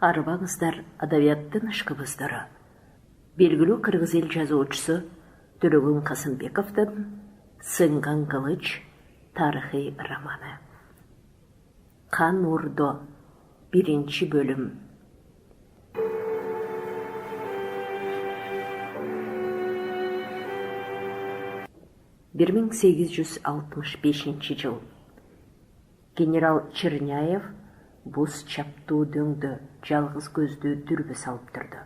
Арбаңыздар адабияттын ышкыбыздары. Белгілі қырғыз ел жазуучысы Төлөгүн Касымбековдун «Сынган кылыч» тарихи романы. Қан Урдо, 1 бөлім. «1865 жыл. Генерал Черняев бус чаптуу дөңдө жалгыз көздүү дүрбө салып турду.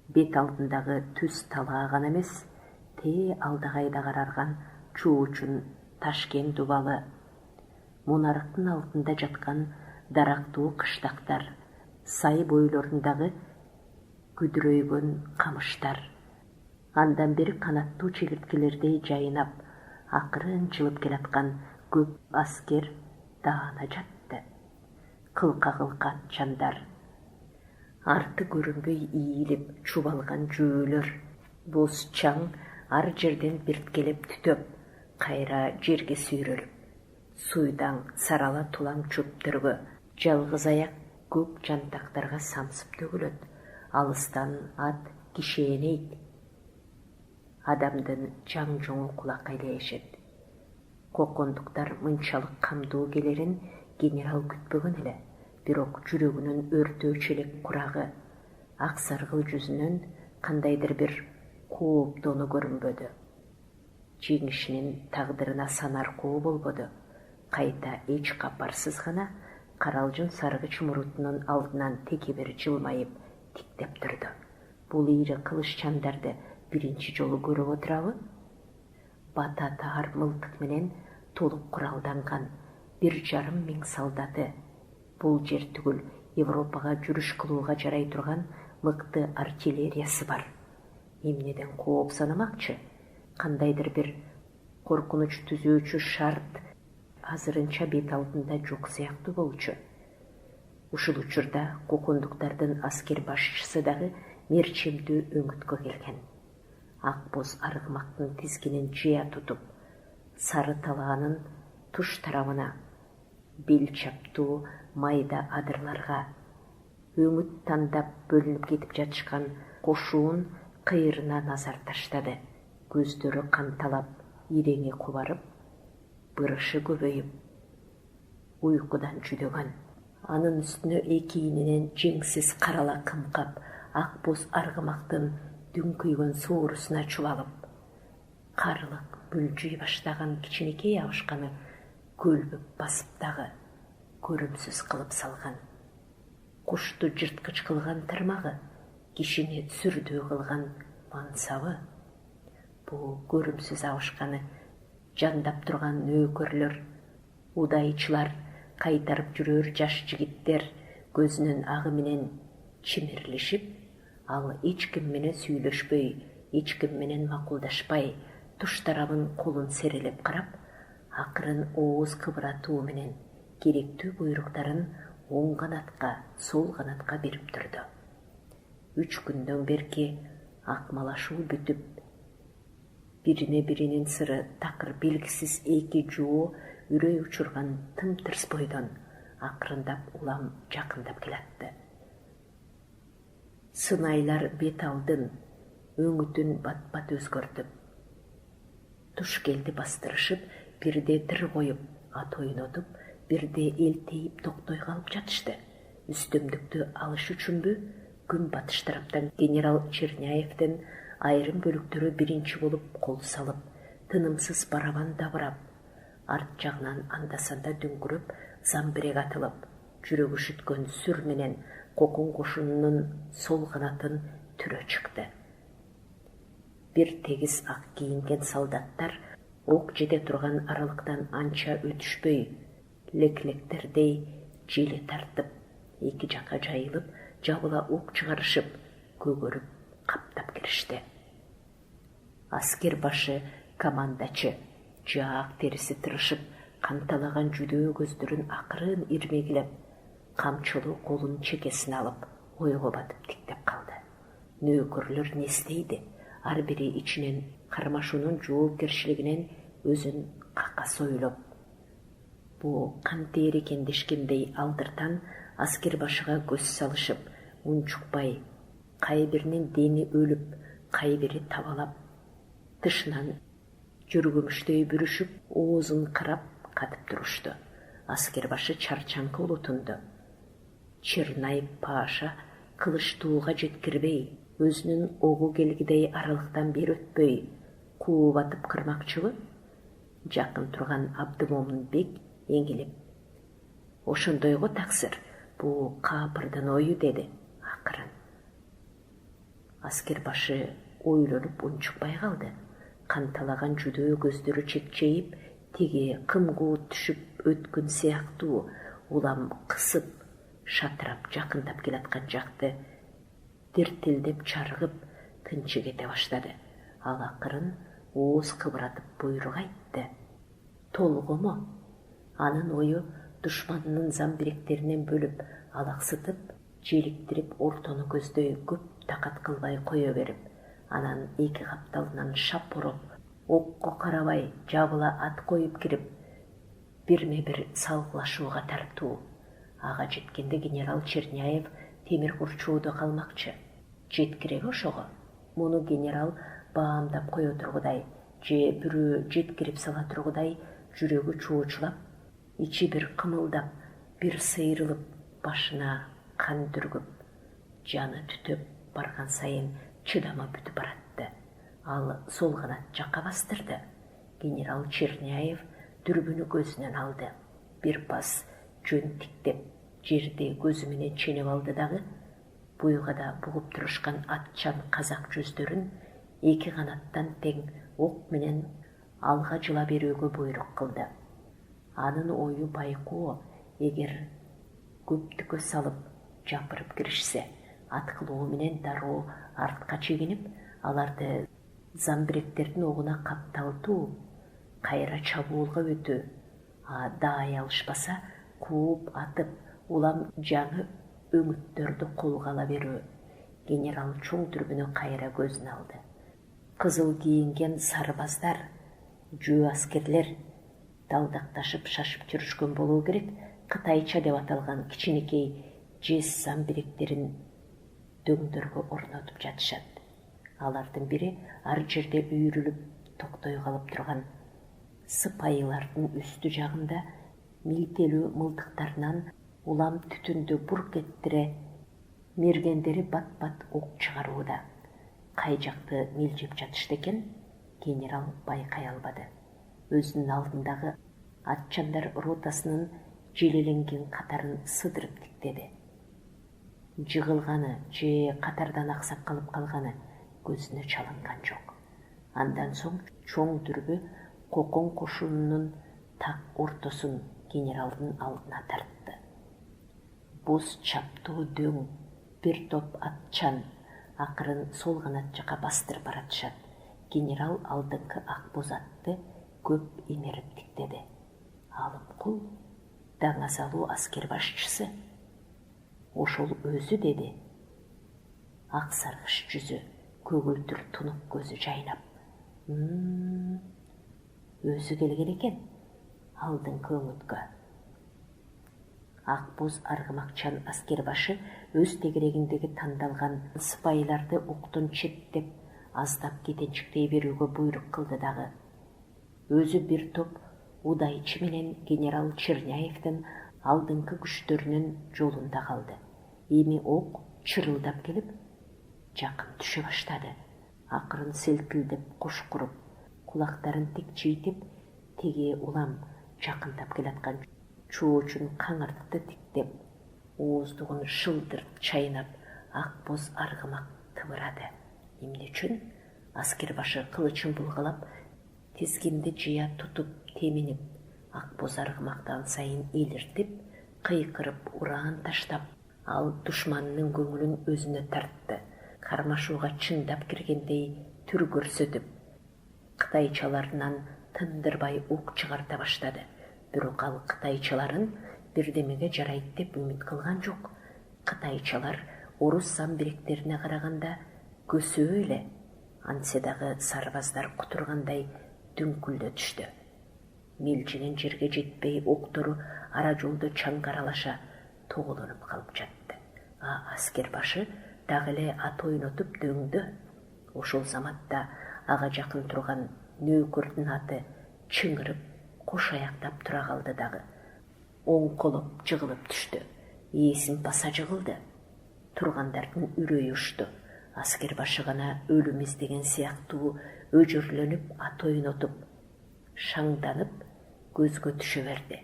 Бет алдындағы түз талаа гана эмес, тээ алдагайда карарган чуучун Ташкент дубалы, Мунарыктын алдында жаткан дарактуу кыштактар, сай бойлорундагы күдүрөйгөн камыштар. Андан бери канаттуу чегирткелердей жайынап, акырын жылып келаткан көп аскер даана жатты. Кылка атчандар, арты көрүнбөй ийилип чубалган жөөлөр, боз чаң ар жерден бирткелеп түтөп, кайра жерге сүйрөлүп, суйдаң сарала тулам чөптөргө, жалгыз аяк көк жантактарга самсып төгүлөт. Алыстан ат кишенейт, адамдын жаң жоңу кулак айлайышет. Кокондуктар мынчалык камдуу келерин генерал күтпөгөн эле, бирок жүрөгүнүн өртөөчү элек курагы, ак саргыл жүзүнөн кандайдыр бир кооптоону көрүнбөдү. Жеңишинин тагдырына санаркуу болбоду. Кайта эч капарсыз гана каралжын саргыч мурутунун алдынан теке бир жылмайып тиктеп турду. Бул ийри кылыччандарды биринчи жолу көрүп отурабы? Бата таар мылтык менен толук куралданган 1,5 миң солдаты, бул жер түгүл Европага жүрүш кылууга жарай турган мыкты артиллериясы бар. Эмнеден кооп санамакчы? Кандайдыр бир коркунуч түзүүчү шарт азырынча бет алдында жок сыяктуу болчу. Ушул учурда кокондуктардын аскер башчысы дагы мерчемдүү өңүткө келген. Ак боз аргымактын тизгинин жыя тутуп, сары талаанын туш тарабына, бел чаптуу майда адырларга, өңүт тандап бөлүнүп кетип жатышкан кошуун кыйырына назар таштады. Көздөрү канталап, иреңи кубарып, бырышы көбөйүп, уйкудан жүдөгөн. Анын үстүнө экийининен жеңсиз карала кымкап, ак боз аргымактын дүңкүйгөн соорусуна чубалып, карылык бүлжүй баштаган кичинекей абышканы көлбөп басып дагы көрүмсүз кылып салган. Кушту жырткыч кылган тырмагы, кишини сүрдүү кылган мансабы. Бул көрүмсүз абышканы жандап турган нөөкөрлөр, удайчылар, кайтарып жүрөр жаш жигиттер көзүнүн агы менен чимирлешип, ал эч ким менен сүйлөшпөй, эч ким менен макулдашпай, туш тарабын колун серелеп карап, акырын ооз кыбыратуу менен керектүү буйруктарын оң канатка, сол канатка берип турду. 3 күндөн берки акмалашуу бүтүп, бирине биринин сыры такыр белгисиз эки жоо үрөй учурган тым-тырс бойдон акырындап улам жакындап келатты. Сынайлар бет алдын, өңүтүн бат-бат өзгөртүп, тушкелди бастырышып, бирде дыр коюп, ат ойнотуп, бирде элтейип токтой калып жатышты. Үстөмдүктү алыш үчүнбү, күн батыш тараптан генерал Черняевдин айрым бөлүктөрү биринчи болуп кол салып, тынымсыз барабан дабырап, арт жагынан анда-санда дүңкүрөп, замбирег атылып, жүрөгү шүткөн сүр менен кокон кошунунун сол канатын түрө чыкты. Бир тегиз ак кийинген солдаттар ок жете турган аралыктан анча өтүшпөй, леклектердей жели тартып, эки жакка жайылып, жабыла ок чыгарышып, көгөрүп каптап киришти. Аскер башы командачы, жаак териси тырышып, канталаган жүдөө көздөрүн акырын ирмегилеп, камчылуу колун чекесине алып, ойго батып тиктеп калды. Нөөкөрлөр не истейди? Ар бири ичинен кармашуунун жоопкерчилигинен өзүн какас ойлоп, бу кантери экен дешкендей алдыртан аскер башыга көз салышып, унчукпай, кайбиринин дени өлүп, кайбири табалап, тышынан жүргүмүштөй бүрүшүп, оозун карап катып турушту. Аскер башы чарчаңкы улутунду. Чернаев паша кылычтууга жеткирбей, өзүнүн огу келгидей аралыктан бери өтпөй, кууп атып кырмакчыбы? Жакын турган Абдымомун бек эңилип: «Ошондойго таксир, бул каапырдын ою», деди акырын. Аскер башы ойлонуп унчукпай калды. Канталаган жүдөө көздөрү чекчейип, теги кымкуут түшүп өткөн сыяктуу, улам кысып, шатырап жакындап келаткан жакты дертилдеп чаргып, тынчы кете баштады. Ал акырын ооз кыбыратып буйрук айтты: «Толгомо?» Анын ою душманынын замбиректеринен бөлүп, алаксытып, желиктирип, ортону көздөй көп такат кылбай кое берип, анан эки капталынан шап уруп, окко карабай жабыла ат коюп кирип, бирме-бир салгылашууга тартуу. Ага жеткенде генерал Черняев темир курчоодо калмакчы. Жеткиреби ошого? Муну генерал баамдап кое тургудай, же бирөө жеткирип сала тургудай жүрөгү чуучулап, ичи бир кымылдап, бир сыйрылып, башына кан дүргүп, жаны түтөп барган сайын чыдамы бүтүп баратты. Ал сол канат жакка бастырды. Генерал Черняев дүрбүнү көзүнөн алды. Бир пас жөн тиктеп, жерди көзү менен ченеп алды дагы, буйгада бугуп турушкан атчан казак жүздөрүн эки канаттан тең ок менен алга жыла берүүгө буйрук кылды. Анын ою байкоо, эгер көптүккө салып жапырып киришсе, аткылоо менен дароо артка чегинип, аларды замбиректердин огуна капталтуу, кайра чабуулга өтүү, даай алышпаса кууп атып, улам жаңы өңүттөрдү колго ала берүү. Генерал чоң дүрбүнү кайра көзүнө алды. Кызыл кийинген сарбаздар, жөө аскерлер далдакташып шашып жүрүшкөн болуу керек. Кытайча деп аталган кичинекей жез замбиректерин дөңдөргө орнотуп жатышат. Алардын бири ар жерде үйрүлүп токтой калып турган сыпайылардын үстү жагында милтелүү мылтыктарынан улам түтүндү бурк эттире, мергендери бат-бат ок чыгарууда. Кай жакты милжеп жатышты экен, генерал байкай албады. Өзүнүн алдындагы атчандар ротасынын желеленген катарын сыдырып тиктеди. Жыгылганы же катардан аксап калып калганы көзүнө чалынган жок. Андан соң чоң дүрбү кокоң кошунунун так ортосун генералдын алдына тартты. Боз чаптуу дөң бир топ атчан акырын сол канат жака бастырып баратышат. Генерал алдыңкы ак боз атты көп имерип тиктеди. Алымкул даңа салуу аскер башчысы. Ошол өзү, деди. Ак саргыш жүзү, көгүлтүр тунук көзү жайнап. Өзү келген экен алдыңкы өңүткө. Ак боз аргымакчан аскер башы өз тегерегиндеги тандалган сыпайыларды октон четтеп, аздап кетенчиктей берүүгө буйрук кылды дагы. Өзү бир топ удайчы менен генерал Черняевдин алдыңкы күчтөрүнүн жолунда калды. Эми ок чырылдап келип, жакын түшө баштады. Акырын селкилдеп кош куруп, кулактарын текчейтип, теги улам жакындап келаткан чоочун каңыртты тиктеп, ооздугун шылдырып чайнап, ак боз аргымак тыбырады. Эмне үчүн? Аскер башы кылычын булгалап, тизгинди жыя тутуп теминип, ак боз аргымактан сайын элиртип, кыйкырып, ураан таштап, ал душманынын көңүлүн өзүнө тартты. Кармашууга чындап киргендей түр көрсөтүп, кытайчаларынан тындырбай ок чыгарта баштады. Бирок ал кытайчаларын бирдемеге жарайт деп үмүт кылган жок. Кытайчалар орус замбиректерине караганда көсөө эле. Антсе дагы сарбаздар кутургандай дүңкүлдө түштү. Милжинен жерге жетпей, октору ара жолдо чаңгаралаша тоголонуп калып жатты. Аскер башы дагы эле ат ойнотуп дөңдө. Ошол заматта ага жакын турган нөөкөрдүн аты чыңырып, кош аяктап тура калды дагы. Оңколоп жыгылып түштү. Ээсин баса жыгылды. Тургандардын үрөйү учту. Аскер башы гана өлүм издеген сыяктуу өжөрлөнүп, ат ойнотуп, шаңданып, көзгө түшө берди.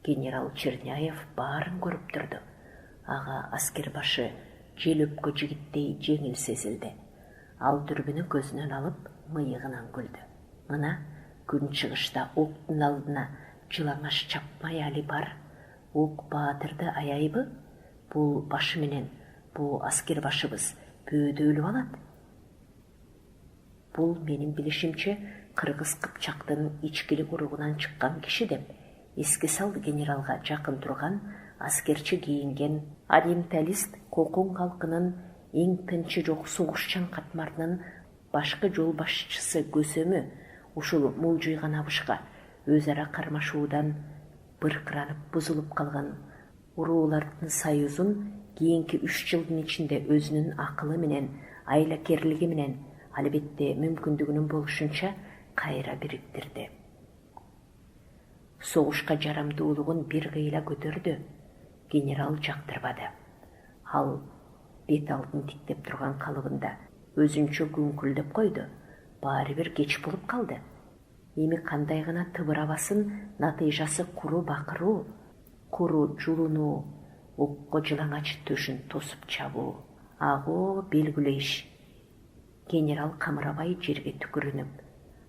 Генерал Черняев баарын көрүп турду. Ага аскер башы желөпкө жигиттей жеңил сезилди. Ал дүрбүнү көзүнөн алып, мыйыгынан күлдү. Мына күн чыгышта октун алдына жылаңаш чапмай али бар. Ок баатырды аяйбы? Бул башы менен бул аскер башыбыз бөөдө өлүп алат. Бул менин билишимче Кыргыз Кыпчактын ичкилик уругунан чыккан киши деп эске салды генералга жакын турган аскерчи кийинген ориенталист Кокон калкынын эң тынчы жок согушчан катмарынын башкы жол башчысы көсөмү ушул мулжуйган абышка өз ара кармашуудан быркыранып бузулуп калган уруулардын союзун кийинки 3 жылдын ичинде өзүнүн акылы менен, айлакерлиги менен, албетте мүмкүндүгүнүн болушунча кайра бириктирди. Согушка жарамдуулугун бир кыйла көтөрдү. Генерал жактырбады. Ал бет алдын тиктеп турган калыбында өзүнчө күңкүлдөп койду. Баары бир кеч болуп калды. Эми кандай гана тыбырабасын, натыйжасы куру бакыруу, куру жулунуу, окко жылаңач төшүн тосуп чабуу. Аго белгилүү иш. Генерал камырабай жерге түкүрүнүп,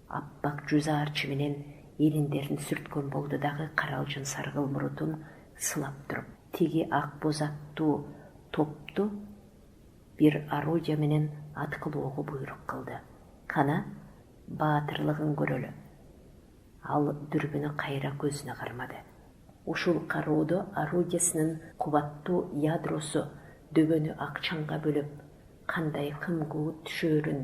аппак жүз арчы менен элиндерин сүрткөн болду дагы каралжын саргыл мурутун сылап туруп, тиги ак боз аттуу топту бир орудия менен аткылоого буйрук кылды. Кана баатырлыгын көрөлү. Ал дүрбүнү кайра көзүнө кармады. Ушул кароодо орудиясынын кубаттуу ядросу дөбөнү ак чаңга бөлүп, кандай кымгуу түшөөрүн,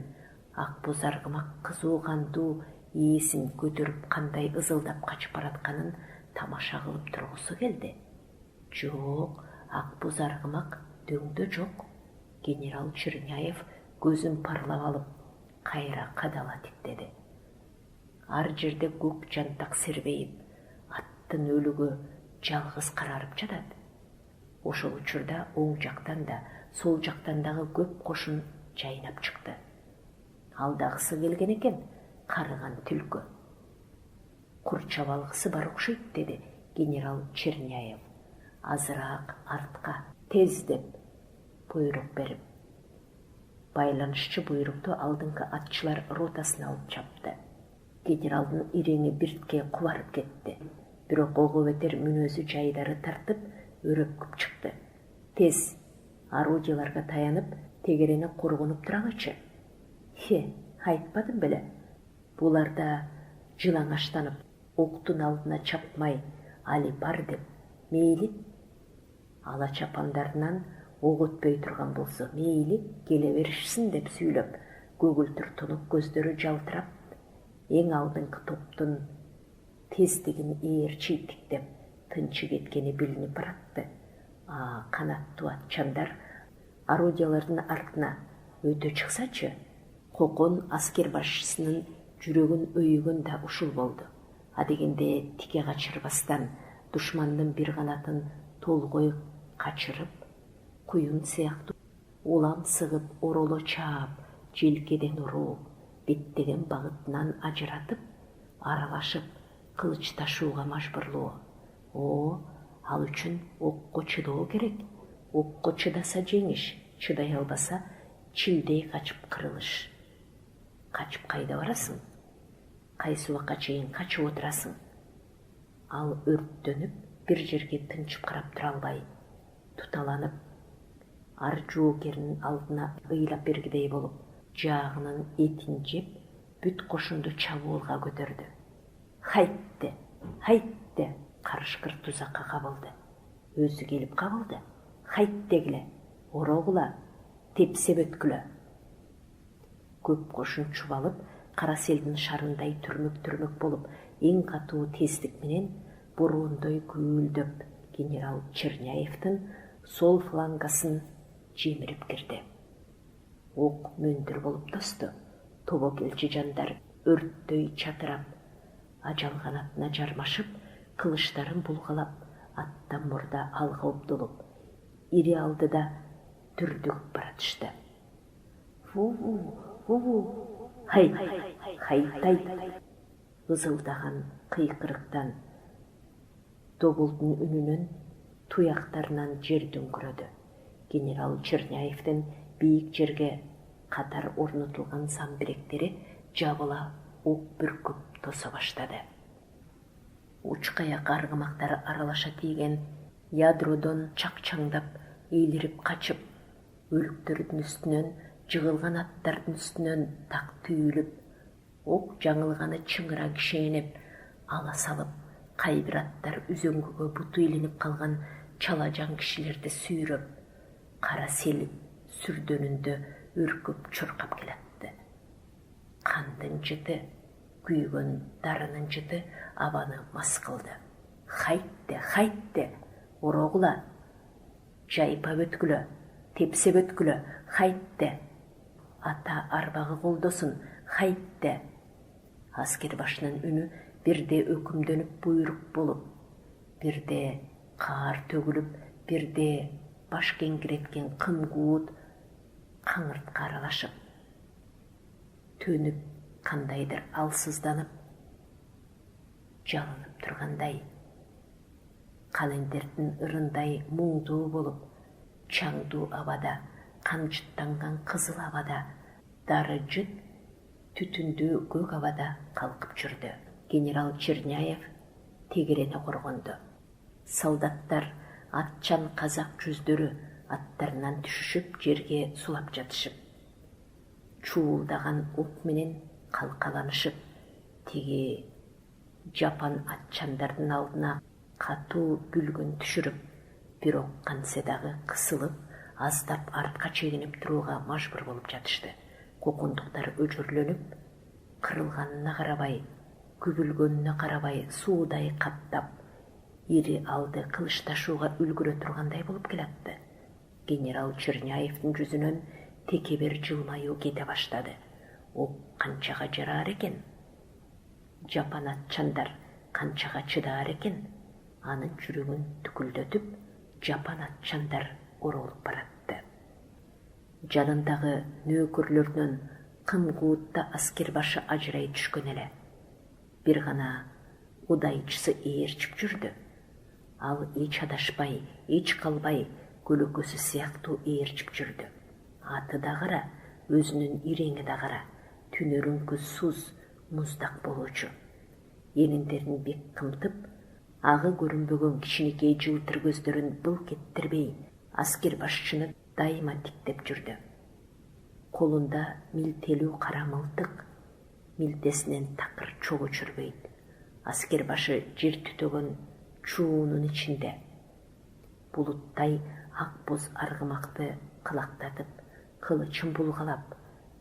ак боз аргымак кызуу кандуу ээсин көтөрүп кандай ызылдап качып баратканын тамаша кылып тургусу келди. Жок, ак боз аргымак дөңдө жок. Генерал Черняев көзүн парлап алып, кайра кадала тиктеди. Ар жерде көк жантак сербейип, аттын өлүгү жалгыз карарып жатат. Ошол учурда оң жактан да, сол жактан дагы көп кошун жайнап чыкты. Алдагысы келген экен, карыган түлкү. Курчап алгысы бар окшойт, деди генерал Черняев. Азыраак артка, тез деп буйрук берип. Байланышчы буйрукту алдыңкы атчылар ротасына алып чапты. Генералдын иреңи биртке кубарып кетти. Бирок ого бетер мүнөзү жайдары тартып, өрөпкүп чыкты. Тез орудияларга таянып, тегерени коргонуп туралычы. Айтпадым беле. Буларда жылаңаштанып, октун алдына чапмай али бар деп, мейли ала чапандарынан ок өтпөй турган болсо, мейли келе беришсин деп сүйлөп, көгүлтүр тунук көздөрү жалтырап, эң алдыңкы топтун тездигин ээрчийтиктеп тынчы кеткени билинип баратты. Канаттуу атчандар орудиялардын артына өтө чыксачы, Кокон аскер башчысынын жүрөгүн өйгөн да ушул болду. Адегенде тике качырбастан душмандын бир канатын толгой качырып, куюн сыяктуу улам сыгып ороло чаап, желкеден уруу, беттеген багытынан ажыратып, аралашып, кылыч ташууга мажбурлоо. Ал үчүн окко чыдоо керек. Окко чыдаса жеңиш, чыдай албаса чилдей качып кырылыш. Качып кайда барасың? Кайсы убакка чейин качып отурасың? Ал өрттөнүп, бир жерге тынчып карап тура албай, туталанып, ар жоокеринин алдына ыйлап бергидей болуп, жаагынын этин жеп, бүт кошунду чабуулга көтөрдү. Хайтте, карышкыр тузакка кабылды. Өзү келип кабылды. Хайт дегиле, орогула, тепсе бөткүлө. Көп кошун чубалып, кара селдин шарындай түрмөк болуп, эң катуу тездик менен бороондой гүлдөп генерал Черняевдин сол флангасын жемирип кирди. Ок мөндүр болуп тосту. Тобо келчи жандар өрттөй чатырап, ажал канатына жармашып, кылычтарын булгалап, аттан мурда алга умтулуп, ири алдыда түрдүгүп баратышты. Ву, хайтай, ызылдаган кыйкырыктан, добулдун үнүнөн, туяктарынан жер дөңкүрөдү. Генерал Черняевдин бийик жерге катар орнотулган самбиректери жабыла ок бүркүп тоса баштады. Учкаяк аргымактары аралаша тийген ядродон чакчаңдап, ийилирип качып, өлүктөрдүн үстүнөн, жыгылган аттардын үстүнөн так түйүлүп, ок жаңылганы чыңыра кишенеп, ала салып, кайбир аттар үзөңгүгө буту илинип калган чалажан кишилерди сүйрөп, кара сел сүрдөнүндө үркүп чуркап келатты. Кандын жыты, күйгөн дарынын жыты абаны мас кылды. Хайтте, орогула, жайпап өткүлө, тепсеп өткүлө, хайтте. Ата арбагы колдосун, хайтте. Аскер башынын үнү бирде өкүмдөнүп буйрук болуп, бирде каар төгүлүп, бирде баш кеңкиреткен кымкуут каңыртка аралашып, төнүп кандайдыр алсызданып, жалынып тургандай, календердин ырындай муңдуу болуп, чаңдуу абада, камжыттанган кызыл абада, дары жыт түтүндүү көк абада калкып жүрдү. Генерал Черняев тегерене коргонду. Солдаттар атчан казак жүздөрү аттарынан түшүшүп, жерге сулап жатышып, чуулдаган ок менен калкаланышып, тиги жапан атчандардын алдына катуу бүлгүн түшүрүп, бирок кантсе дагы кысылып, аздап артка чегинип турууга мажбур болуп жатышты. Кокондуктар өжөрлөнүп, кырылганына карабай, күбүлгөнүнө карабай, суудай каттап, ири алды кылычташууга үлгүрө тургандай болуп келатты. Генерал Черняевдин жүзүнөн текебер жылмаюу кете баштады. Ок канчага жарар экен? Жапан атчандар канчага чыдаар экен? Анын жүрөгүн түкүлдөтүп, жапан атчандар оролуп баратты. Жанындагы нөөкөрлөрүнөн кымкуутта аскер башы ажырай түшкөн эле. Бир гана удайчысы ээрчип жүрдү. Ал эч адашпай, эч калбай, көлөкөсү сыяктуу ээрчип жүрдү. Аты да кара, өзүнүн иреңи да кара, түнөрүңкү суз, муздак болуучу. Эниндерин бек кымтып, агы көрүнбөгөн кичинекей жылтыр көздөрүн былк эттирбей, аскер башчыны дайыма тиктеп жүрдү. Колунда милтелүү кара мылтык, милтесинен такыр чогуу чүрбөйт. Аскер башы жер түтөгөн чуунун ичинде. Булуттай ак боз аргымакты кылактатып, кылычын булгалап,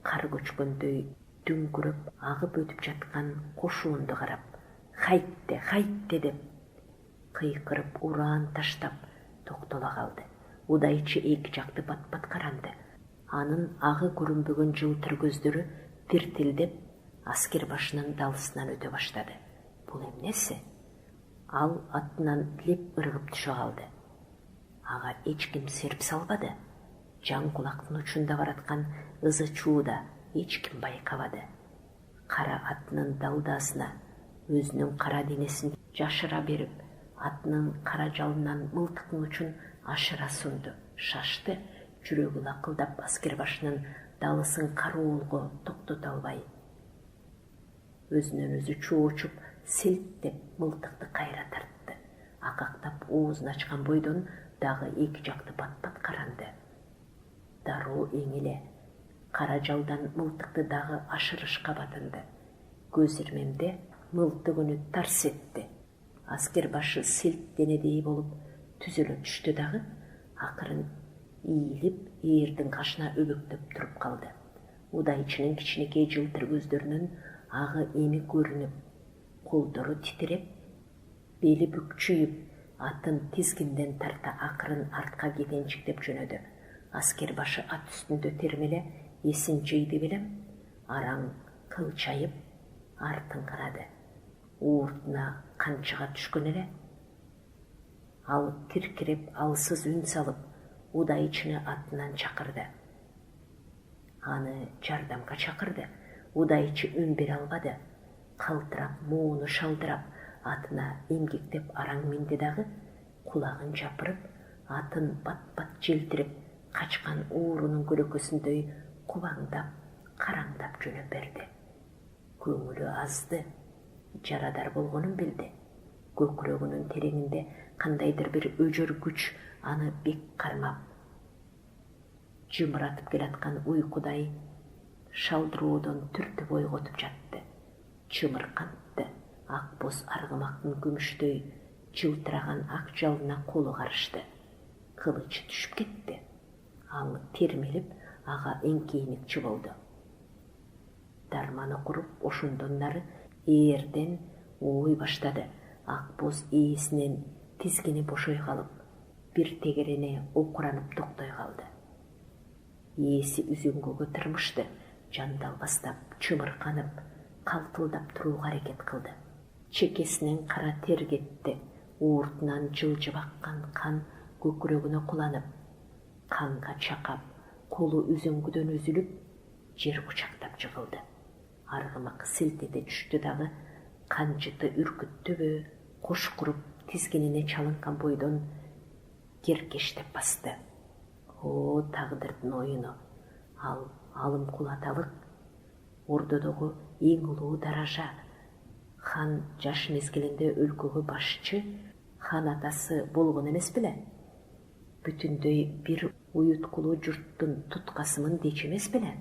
кар көчкөндөй дүңкүрөп агып өтүп жаткан кошуунду карап, хайтте деп кыйкырып ураан таштап токтоло калды. Удайчы эки жакты бат-бат каранды. Анын агы көрүнбөгөн жылтыр көздөрү тиртилдеп, аскер башынын далысынан өтө баштады. Бул эмнеси? Ал атынан леп ыргып түшө калды. Ага эч ким серп салбады. Жан кулактын учунда бараткан ызы чууда эч ким байкабады. Кара атынын далдасына өзүнүн кара денесин жашыра берип, атынын кара жалынан мылтыктын учун ашыра сунду. Шашты, жүрөгү лакылдап аскер башынын далысын кароолго токтото албай. Өзүнөн өзү чоочуп, селт деп мылтыкты кайра тартты. Акактап оозун ачкан бойдон дагы эки жакты бат-бат каранды. Дароо эңиле, кара жалдан мылтыкты дагы ашырышка батынды. Көз ирмемде мылтык үнү тарс этти. Аскер башы селт денедей болуп түзөлө түштү дагы, акырын ийилип, ээрдин кашына өбөктөп туруп калды. Удайчынын кичинекей жылтыр көздөрүнүн агы эми көрүнүп, колдору титиреп, бели бүкчүйүп, атын тизгинден тарта акырын артка кетенчиктеп жөнөдү. Аскер башы ат үстүндө термеле эсин жыйды белем. Араң кылчайып артын карады. Ууртуна канчыга түшкөн эле. Ал киркирип алсыз үн салып удайчыны атынан чакырды. Аны жардамга чакырды. Удайчы үн бере албады. Калтырап, мууну шалдырап, атына эмгектеп араң минди дагы, кулагын жапырып, атын бат-бат желтирип, качкан уурунун көлөкөсүндөй кубаңдап, караңдап жөнөп берди. Көңүлү азды, жарадар болгонун билди. Көкүрөгүнүн тереңинде кандайдыр бир өжөр күч аны бек кармап, жымыратып келаткан уйкудай шалдыроодон түртүп ойготуп жатты. Чымыркантты, ак боз аргымактын күмүштөй жылтыраган ак жалына колу карышты. Кылычы түшүп кетти. Ал термелип, ага эңкеймекчи болду. Дарманы куруп, ошондон нары ээрден ой баштады. Ак боз ээсинен тизгини бошой калып, бир тегерене окуранып токтой калды. Ээси үзүңгүгө тырмышты, жандалбастап, чымырканып, калтылдап турууга аракет кылды. Чекесинен кара тер кетти, ууртунан жылжып аккан кан көкүрөгүнө куланып, канга чакап, колу үзөңгүдөн үзүлүп, жер кучактап жыгылды. Аргымак силтеде түштү дагы, канчыты үркүттүбү, кош куруп тизгинине чалынган бойдон керкештеп басты. О, тагдырдын оюну. Ал алым кулаталык, ордодогу эң улуу даража. Хан жаш мезгилинде өлкөгө башчы, хан атасы болгон эмес беле? Бүтүндөй бир уюткулуу журттун туткасымын дечи эмес беле?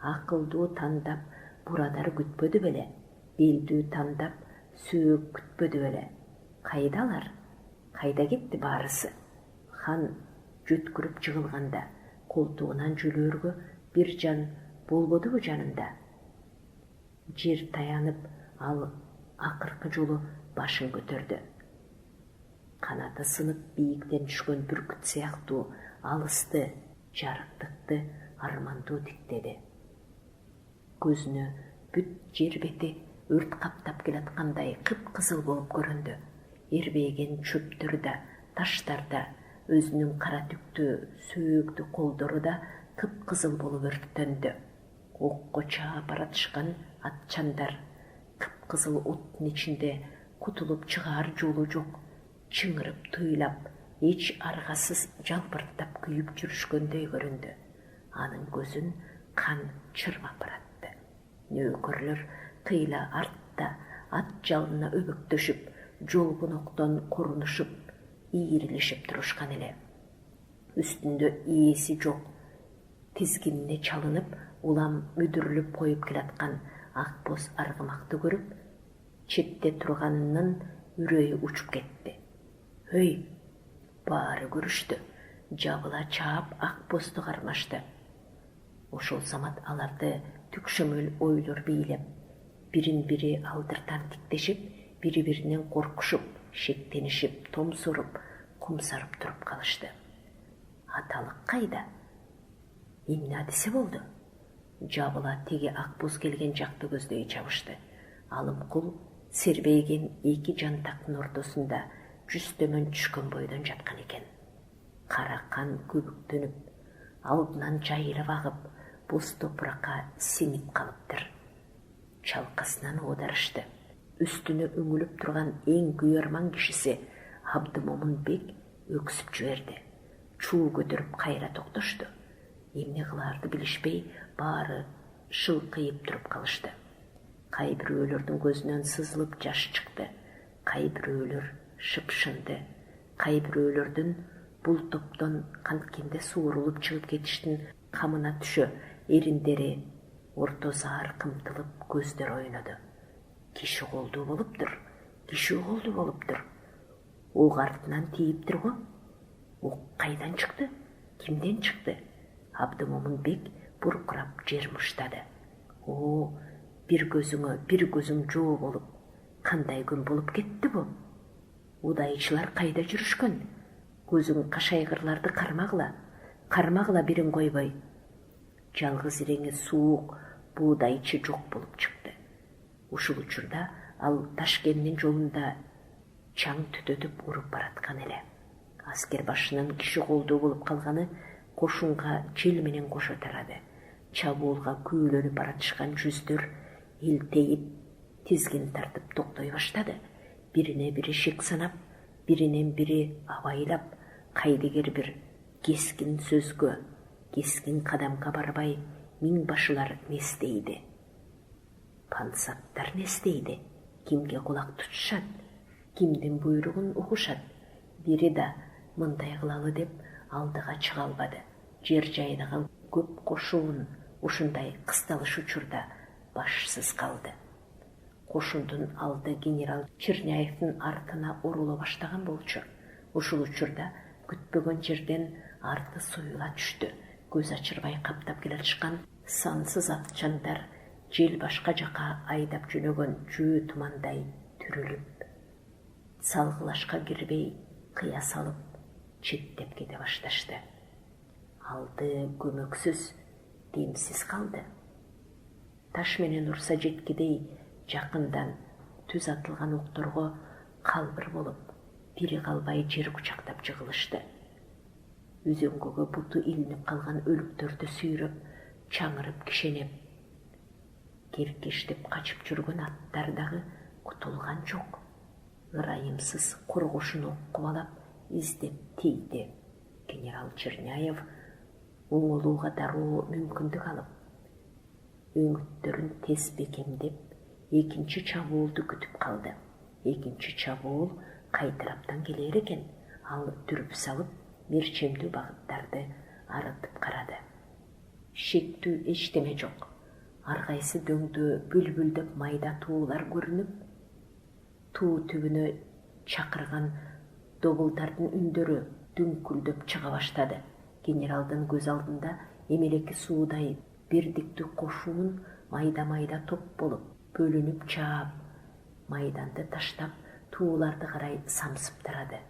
Акылдуу тандап, бурадар күтпөдү беле? Белдүү тандап, сөөк күтпөдү беле? Кайдалар? Кайда кетти баарысы? Хан жөткүрүп жыгылганда, колтугунан жүлөөргө бир жан болбодубу жанында? Жер таянып, ал акыркы жолу башын көтөрдү. Канаты сынып бийиктен түшкөн бүркүт сыяктуу алысты, жарыктыкты армандуу тиктеди. Көзүнө бүт жер бети өрт каптап келаткандай кыпкызыл болуп көрүндү. Эрбейген чөптөрдө, таштарда, өзүнүн кара түктүү, сөөктүү колдору да кыпкызыл болуп өрттөндү. Окко чаап баратышкан атчандар кыпкызыл оттун ичинде кутулуп чыгаар жолу жок, чыңырып тыйлап, эч аргасыз жалбырттап күйүп жүрүшкөндөй көрүндү. Анын көзүн кан чырмап баратты. Нөөкөрлөр тыйла артта ат жалына өбөктөшүп, жолбуноктон корунушуп, ийрилишип турушкан эле. Үстүндө ээси жок, тизгинине чалынып, улам мүдүрүлүп коюп келаткан ак боз аргымакты көрүп, четте турганынын үрөйү учуп кетти. Өй! Баары көрүштү. Жабыла чаап ак бозду кармашты. Ошол замат аларды түкшөмөл ойлор бийлеп, бирин-бири алдыртан тиктешип, бири-биринен коркушуп, шектенишип, томсоруп, кумсарып туруп калышты. Аталык кайда? Эмне десе болду? Жабыла теги ак боз келген жакты көздөй чабышты. Алымкул сербейген эки жантактын ортосунда жүзтөмөн түшкөн бойдон жаткан экен. Кара кан көбүктөнүп, алдынан жайылып агып, боз топуракка сиңип калыптыр. Чалкасынан оодарышты. Үстүнө үңүлүп турган эң күйөрман кишиси Абдымомун бек өксүп жиберди. Чуу көтөрүп кайра токтошту. Эмне кылаарды билишпей, баары шылкыйып туруп калышты. Кай бирөөлөрдүн көзүнөн сызылып жаш чыкты. Кай бирөөлөр шыпшынды. Кай бирөөлөрдүн бул топтон канткенде суурулуп чыгып кетиштин камына түшө, эриндери ортозаар кымтылып, көздөр ойноду. Киши колдуу болуптур, киши колдуу болуптур. Ок артынан тийиптир го. Ок кайдан чыкты? Кимден чыкты? Абдымомун бек буркурап жер муштады. О, бир көзүң жоо болуп, кандай күн болуп кетти бу? Удайчылар кайда жүрүшкөн? Көзүң кашайгырларды кармагыла. кармагыла бирин койбой. Жалгыз иреңи суук буудайчы жок болуп чыкты. Ушул учурда ал Ташкенттин жолунда чаң түтөтүп уруп бараткан эле. Аскер башынын киши колдуу болуп калганы кошунга жел менен кошо тарады. Чабуулга күйүлөнүп баратышкан жүздөр илтейип, тизгин тартып токтой баштады. Бирине бири шек санап, биринен бири абайлап, кайдыгер бир кескин сөзгө, кескин кадамга барбай, миң башылар не істейди? Пансаттар не істейди? Кимге кулак тутушат? Кимдин буйругун угушат? Бири да мындай кылалы деп алдыга чыга албады. Жер жайдагы көп кошуун ушундай кысталыш учурда башсыз калды. Кошундун алды генерал Черняевдин артына урула баштаган болчу. Ушул учурда күтпөгөн жерден арты суюла түштү. Көз ачырбай каптап келатышкан сансыз атчандар жел башка жака айдап жөнөгөн жөө тумандай түрүлүп, салгылашка кирбей кыя салып четтеп кете башташты. Алды көмөксүз, демсиз калды. Таш менен урса жеткидей жакындан түз атылган окторго калбыр болуп, бири калбай жер кучактап жыгылышты. Үзөңгөгө буту илинип калган өлүктөрдү сүйрөп, чаңырып кишенеп, керкештеп качып жүргөн аттар дагы кутулган жок. Ырайымсыз кургушун ок кубалап издеп тийди. Генерал Черняев оңолууга дароо мүмкүндүк алып, өңүттөрүн тез бекемдеп, экинчи чабуулду күтүп калды. Экинчи чабуул кай тараптан келер экен? Ал дүрүп салып, мерчемдүү багыттарды арытып карады. Шектүү эчтеме жок. Ар кайсы дөңдө бүлбүлдөп майда туулар көрүнүп, туу түбүнө чакырган добулдардын үндөрү дүңкүлдөп чыга баштады. Генералдын көз алдында эмелеки суудай бирдиктүү кошуун майда-майда топ болуп, бөлүнүп чаап, майданды таштап, тууларды карай самсып тарады.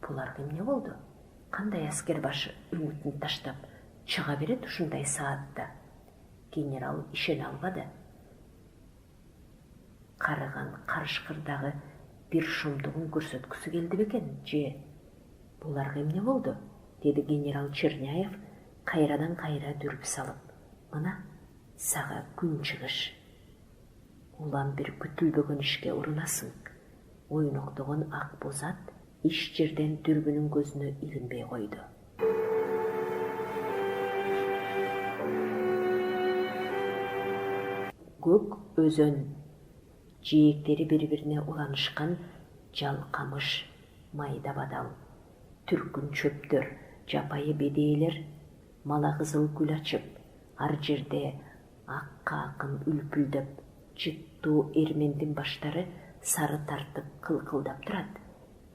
Буларга эмне болду? Кандай аскер башы үмүтүн таштап чыга берет ушундай саатта? Генерал ишене албады. Карыган карышкырдагы бир шумдугун көрсөткүсү келди бекен, же буларга эмне болду? Деди генерал Черняев кайрадан кайра дүрүп салып. Мына сага күн чыгыш. Улам бир күтүлбөгөн ишке урунасың. Ойноктогон ак боз ат иш жерден дүрбүнүн көзүнө илинбей койду. Көк өзөн, жээктери бири-бирине уланышкан жал камыш, майда бадал, түркүн чөптөр, жапайы бедейлер мала кызыл гүл ачып, ар жерде акка-акын үлпүлдөп, жыттуу эрмендин баштары сары тартып кылкылдап турат.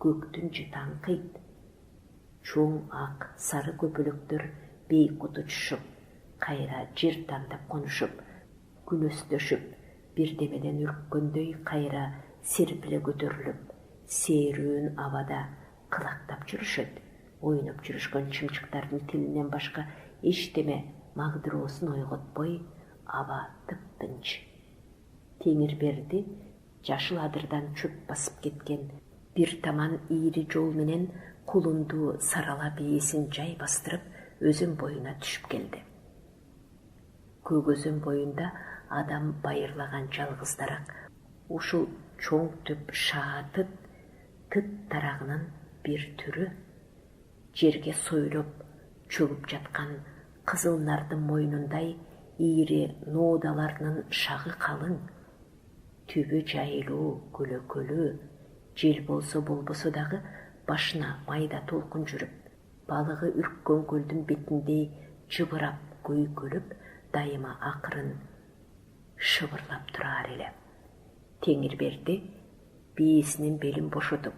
Көктүн жытаң кыйт. Чоң ак сары көпөлөктөр бейкут учушуп, кайра жер тандап конушуп, күнөстөшүп, бирдемеден үрккөндөй кайра серпиле көтөрүлүп, сейрүүн абада кылактап жүрүшөт. Ойноп жүрүшкөн чымчыктардын тилинен башка эчтеме магдыроосун ойготпой, аба тып-тынч. Теңир берди жашыл адырдан чөп басып кеткен бир таман ийри жол менен кулунду сарала бээсин жай бастырып өзөн боюна түшүп келди. Көк өзөн боюнда адам байырлаган жалгыз дарак. Ушул чоң түп шаатыт тыт тарагынын бир түрү. Жерге сойлоп чөгүп жаткан кызыл нардын мойнундай ийри ноодаларынын шагы калың. Түбү жайылуу, көлөкөлүү, жел болсо болбосо дагы башына майда толкун жүрүп, балыгы үрккөн көлдүн бетиндей жыбырап көйкөлүп, дайыма акырын шыбырлап турар эле. Теңирберди бээсинин белин бошотуп,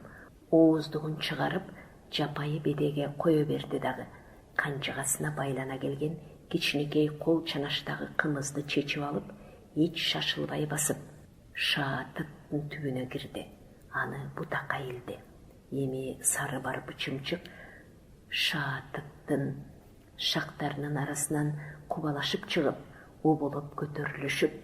ооздугун чыгарып, жапайы бедеге кое берди дагы. Канчыгасына байлана келген кичинекей кол чанаштагы кымызды чечип алып, эч шашылбай басып, шаатыттын түбүнө кирди. Аны бутакка илди. Эми сары барбы чымчык шаатыттын шактарынын арасынан кубалашып чыгып, оболоп көтөрүлүшүп,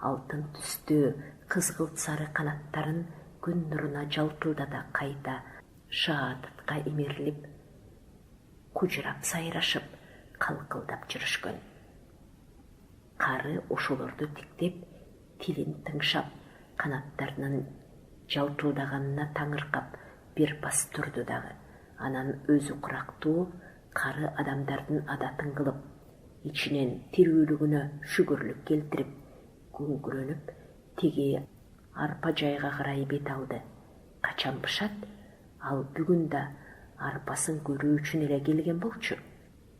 алтын түстүү кызгылт сары канаттарын күн нуруна жалтылдата кайта шаатытка имерилип, кужурап сайрашып, калкылдап жүрүшкөн. Кары ошолорду тиктеп, тилин тыңшап, канаттарынын жалтылдаганына таңыркап бир пас турду дагы. Анан өзү курактуу кары адамдардын адатын кылып, ичинен тирүүлүгүнө шүгүрлүк келтирип, күңгүрөнүп, тиги арпа жайга карай бет алды. Качан бышат? Ал бүгүн да арпасын көрүү үчүн эле келген болчу.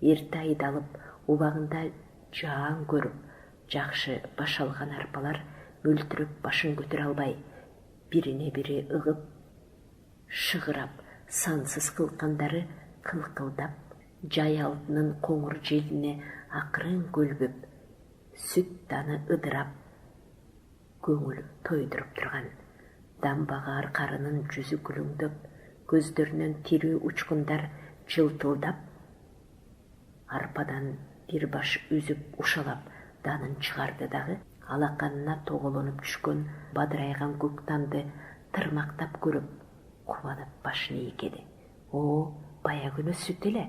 Эрте айдалып, убагында жаан көрүп, жакшы баш алган арпалар мөлтүрөп башын көтөрө албай, бирине бири ыгып, шыгырап, сансыз кылкандары кылкылдап, жай алдынын коңур желине акырын көлбөп, сүт даны ыдырап, көңүл тойдуруп турган. Дамбагар карынын жүзү күлүңдөп, көздөрүнөн тирүү учкундар жылтылдап, арпадан бир баш үзүп ушалап данын чыгарды дагы, алаканына тоголонуп түшкөн бадырайган көк данды тырмактап көрүп, кубанып башын ийкеди. О, бая күнү сүт эле,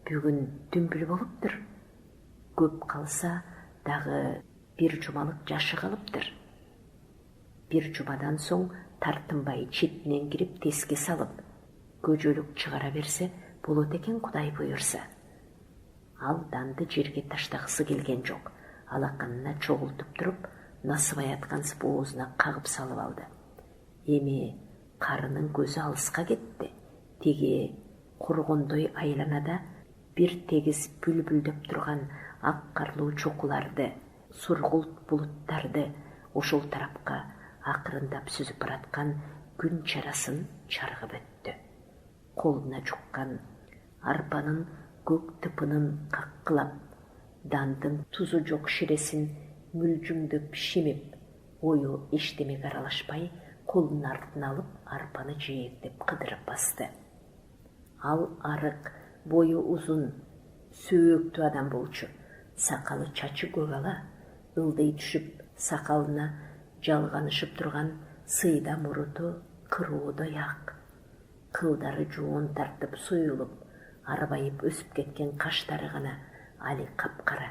бүгүн дүмбүл болуптур. Көп калса дагы бир жумалык жашы калыптыр. Бир жумадан соң тартынбай четинен кирип теске салып, көжөлүк чыгара берсе болот экен, Кудай буйрса. Ал данды жерге таштагысы келген жок. Алаканына чогултуп туруп, насыбай аткансып оозуна кагып салып алды. Эми карынын көзү алыска кетти. Тиги кургондой айланада бир тегиз бүлбүлдөп турган ак карлуу чокуларды, сургулт булуттарды ошол тарапка акырындап сүзүп бараткан күн чарасын чаргып өттү. Колуна жуккан арпанын көк тыпынын каккылап, дандын тузу жок ширесин мүлжүңдөп шимип, ою эчтемеге аралашпай, колунун артына алып, арпаны жээктеп кыдырып басты. Ал арык, бою узун, сөөктүү адам болчу. Сакалы чачы көк ала, ылдый түшүп, сакалына жалганышып турган сыйда муруту кыруудой ак. Кылдары жоон тартып суюлуп, арбайып өсүп кеткен каштары гана али капкара.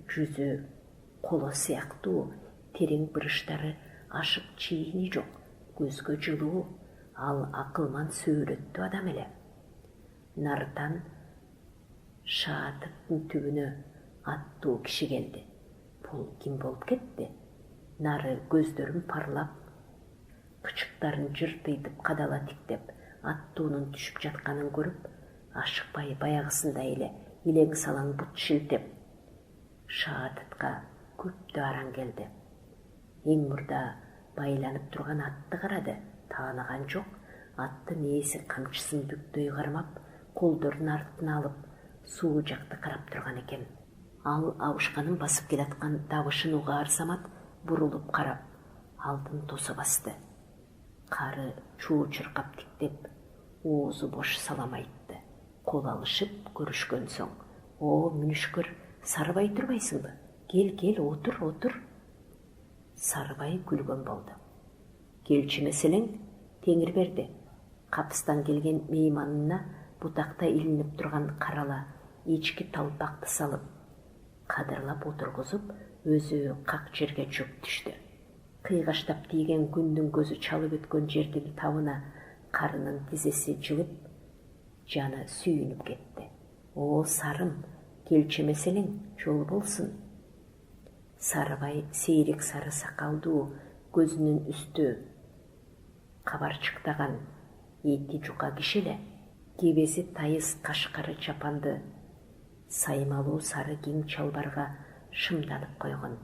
Жүзү коло сыяктуу, терең бырыштары ашып чийини жок, көзгө жылуу. Ал акылман сөөлөттүү адам эле. Нардан шаатыктын түбүнө аттуу киши келди. Бул ким болуп кетти? Нары көздөрүн парлап, кычыктарын жыртыйтып кадала тиктеп, аттуунун түшүп жатканын көрүп, ашыкпай баягысындай эле илең салаң бут шилтеп, шаатытка көптү аран келди. Эң мурда байланып турган атты карады, тааныган жок. Аттын ээси камчысын бүктөй кармап, колдорун артына алып, суу жакты карап турган экен. Ал абышканын басып келаткан табышын угаар самат бурулуп карап, алдын тосо басты. Кары чуу чыркап тиктеп, оозу бош салам айтты. Кол алышып көрүшкөн соң: "О, мүнүшкөр, Сарыбай турбайсыңбы? Кел, отур. Сарыбай күлгөн болду. "Келчи меселең, теңир берди." Капыстан келген мейманына бутакта илинип турган карала ички талпакты салып, кадырлап отургузуп, өзү как жерге чөп түштү. Кыйгаштап тийген күндүн көзү чалып өткөн жердин табына карынын тизеси жылып, жаны сүйүнүп кетти. "О, Сарым, келчи меселең, жол болсун." Сарыбай сейрек сары сакалдуу, көзүнүн үстү кабарчыктаган, эти жука киши эле. Кебеси тайыз кашкары чапанды саймалуу сары кең чалбарга шымданып койгон.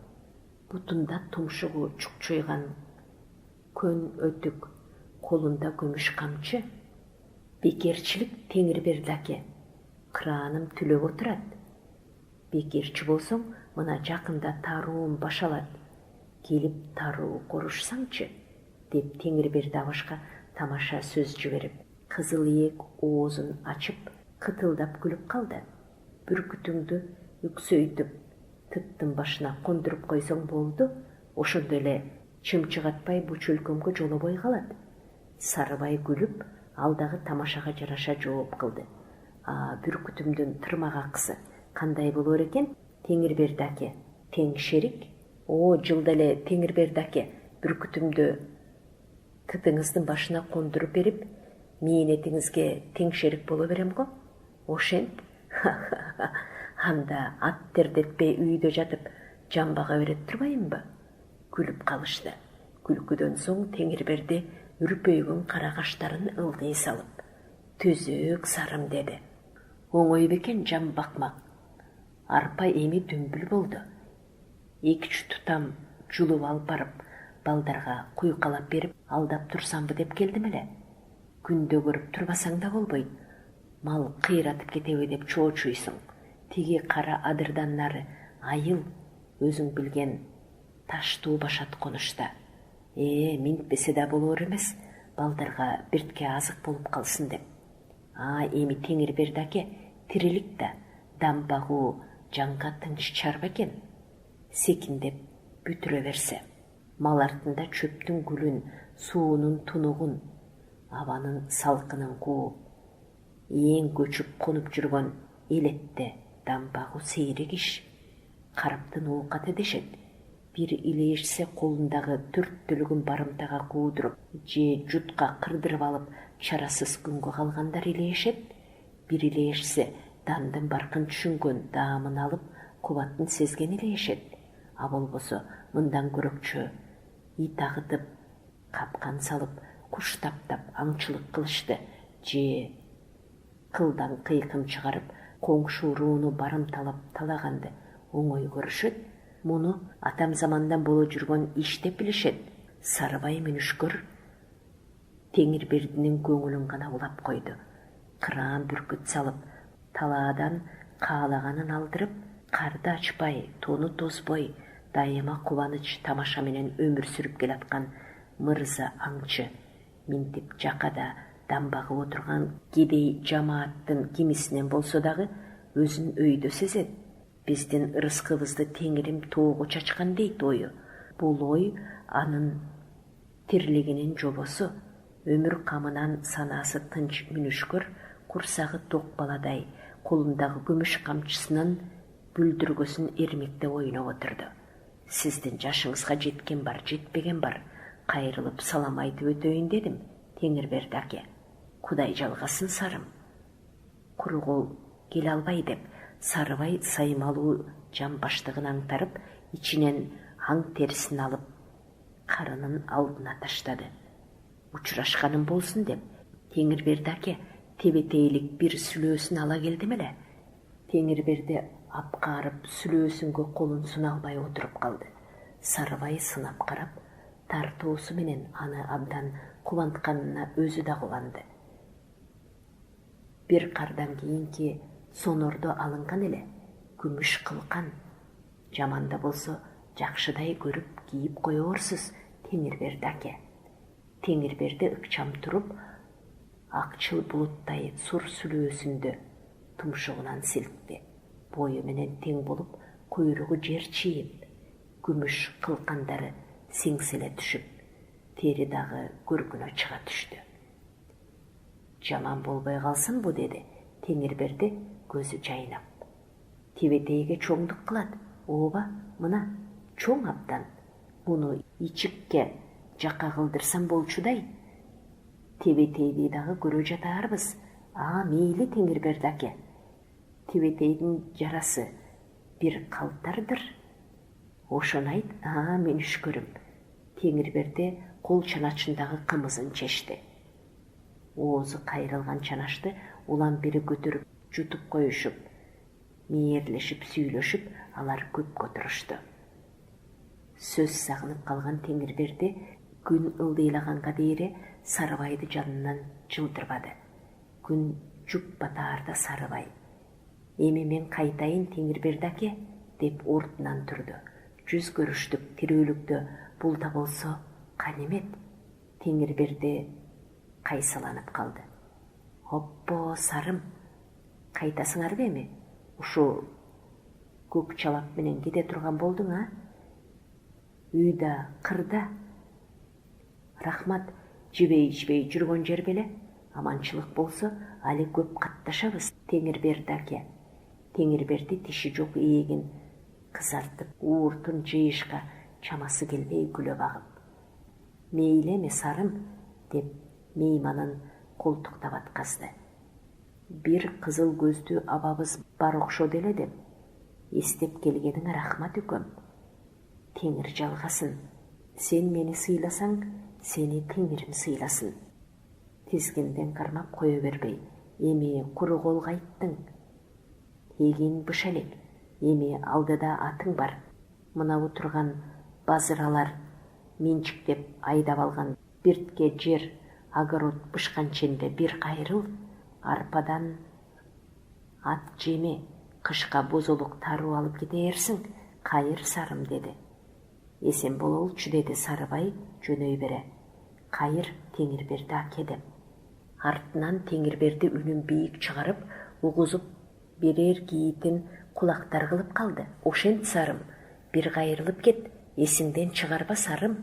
Бутунда тумшугу чукчуйган көн өтүк, колунда көмүш камчы. "Бекерчилик теңир берди аке. Кырааным түлөп отурат. Бекерчи болсоң, мына жакында тарууум башалат. Келип таруу корушсаңчы", деп теңир берди абашка тамаша сөз жиберип, кызыл ийек оозун ачып, кытылдап күлүп калды. бүркүтүңдү үксөйтүп тыттын башына кондуруп койсоң болду, ошондо эле чымчыгатпай бу чөлкөмгө жолобой калат. Сарыбай күлүп, алдагы тамашага жараша жооп кылды. Бүркүтүмдүн тырмак акысы кандай болор экен? Теңирберди аке, тең шерик? Жылда эле Теңирберди аке, бүркүтүмдү тытыңыздын башына кондуруп берип, мээнетиңизге тең шерик боло берем го. Ошент? Анда ат тердетпей үйдө жатып жамбага берет турбайымбы? Күлүп калышты. Күлкүдөн соң Теңирберди үрпөйгөн кара каштарын ылдый салып, «Төзөк сарым» деди. Оңой бекен жам бакмак. Арпа эми дүмбүл болду. 2-3 тутам жулуп алып барып, балдарга куйкалап берип алдап турсамбы деп келдим эле. Күндө көрүп турбасаң да болбойт. Мал кыйратып кетеби деп чоочуйсуң. Тиги кара адырдан нары айыл, өзүң билген таштуу башат конушта. Минтпесе да болор эмес, балдарга биртке азык болуп калсын деп. Эми Теңирберди аке, тирилик да, дам багуу жанга тынч чарба экен. Секиндеп бүтүрө берсе, мал артында чөптүн гүлүн, суунун тунугун, абанын салкынын кууп, эң көчүп конуп жүргөн элетте дам багуу сейрек иш. Карыптын оокаты дешет. Бир илешсе колундагы 4 түлүгүн барымтага куудуруп же жутка кырдырып алып чарасыз күнгө калгандар илешет. Бир илешсе дандын баркын түшүнгөн, даамын алып кубатын сезген илешет. А болбосо мындан көрөкчө ит агытып, капкан салып, куш таптап аңчылык кылышты же кылдан кыйкым чыгарып коңшу урууну барымталап талаганды оңой көрүшөт. Муну атам замандан боло жүргөн иш деп билишет. Сарыбай мүнүшкөр Теңирбердинин көңүлүн гана улап койду. Кыраан бүркүт салып, талаадан каалаганын алдырып, карды ачпай, тону тозбой, дайыма кубаныч тамаша менен өмүр сүрүп келаткан мырза аңчы минтип жакада дам багып отурган кедей жамааттын кимисинен болсо дагы өзүн өйдө сезет. Биздин ырыскыбызды Теңирим тоого чачкан дейт ою. Бул ой анын тирлигинин жобосу. Өмүр камынан санаасы тынч мүнүшкөр, курсагы ток баладай, колундагы күмүш камчысынын бүлдүргөсүн эрмекте ойноп отурду. Сиздин жашыңызга жеткен бар, жетпеген бар. Кайрылып салам айтып өтөйүн дедим, Теңирберди аке. Кудай жалгасын сарым. Куру кол келе албай деп, Сарыбай саймалуу жам баштыгын аңтарып, ичинен аң терисин алып, карынын алдына таштады. Учурашканым болсун деп, Теңирберди аке, тебетейлик бир сүлөөсүн ала келдим эле. Теңирберди апкаарып сүлөөсүнгө колун суна албай отуруп калды. Сарыбай сынап карап, тартуусу менен аны абдан кубантканына өзү да кубанды. Бир кардан кийинки сонордо алынган эле, күмүш кылкан. Жаманда болсо жакшыдай көрүп кийип коёрсуз, Теңирберди аке. Теңирберди ыкчам туруп, акчыл булуттай сур сүлөөсүндө тумшугунан силкти. Бою менен тең болуп, куйругу жерчиип, күмүш кылкандары сиңселе түшүп, тери дагы көркүнө чыга түштү. Жаман болбой калсын бу, деди Теңирберди көзү жайнап. Тебетейге чоңдук кылат. Ооба, мына чоң абдан. Муну ичикке жакка кылдырсам болчудай. Тебетейди дагы көрө жатаарбыз. Мейли Теңирберди аке. Тебетейдин жарасы бир калтардыр. Ошону айт, мен үшкөрүм. Теңирберди кол чаначындагы кымызын чечти. Оозу кайрылган чанашты улам бери көтөрүп жутуп коюшуп, мээрлешип сүйлөшүп, алар көпкө отурушту. Сөз сагынып калган Теңирберди күн ылдыйлаганга дейре Сарыбайды жанынан жылдырбады. Күн жуп батаарда Сарыбай: «Эми мен кайтайын, Теңирберди аке», деп ордунан турду. Жүз көрүштүк тирүүлүктө бул да болсо канемет. Теңирберди кайсаланып калды. «Оппо, сарым, кайтасыңарбы эми? Ушу көк чалап менен кете турган болдуң, а? Үйда, кырда. Рахмат, жебей жүргөн жер беле. Аманчылык болсо, али көп катташабыз. Теңирберди аке. Теңирберди тиши жок ээгин кызартып, ууртун жыйышка чамасы келбей күлө багып. Мейли эме сарым, деп мейманын колтуктап атказды. Бир кызыл көздүү абабыз бар окшоду эле деп. Эстеп келгениңе рахмат үкөм. Теңир жалгасын. Сен мени сыйласаң, сени теңирим сыйласын. Тизгинден кармап кое бербей, эми куру колго айттың. Эгин быш элек, эми алдыда атың бар. Мынабу турган базыралар менчиктеп айдап алган биртке жер, огород бышканченде бир кайрыл, арпадан ат жеме, кышка бозолук таруу алып кетерсиң, кайыр сарым деди. Эсен бололчу деди Сарыбай жөнөй бере. Кайыр Теңирберди аке деп. Артынан Теңирберди үнүн бийик чыгарып, угузуп берер кийитин кулактар кылып калды. Ошент сарым, бир кайрылып кет, эсиңден чыгарба сарым.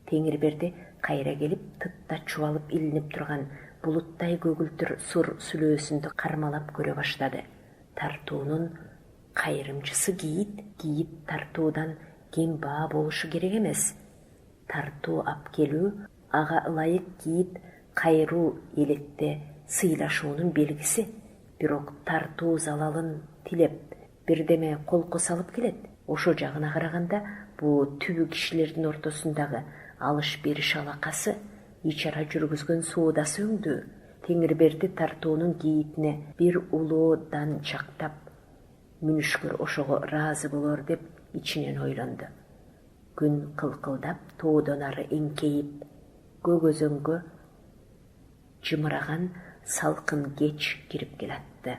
Теңирберди кайра келип, тытта чубалып илинип турган булуттай көгүлтүр сур сүлөөсүндү кармалап көрө баштады. Тартуунун кайрымчысы кийит тартуудан кем баа болушу керек эмес. Тартуу ап келүү, ага ылайык кийит кайруу элетте сыйлашуунун белгиси. Бирок тартуу залалын тилеп, бирдеме колко салып келет. Ошо жагына караганда, бул түбү кишилердин ортосундагы алыш-бериш алакасы, ичара жүргүзгөн соодасы өңдүү. Теңирберди тартуунун кийитине бир улуу дан чактап, мүнүшкөр ошого ыраазы болор деп ичинен ойлонду. Күн кылкылдап, тоодон ары эңкейип, көк өзөнгө жымыраган салкын кеч кирип келатты.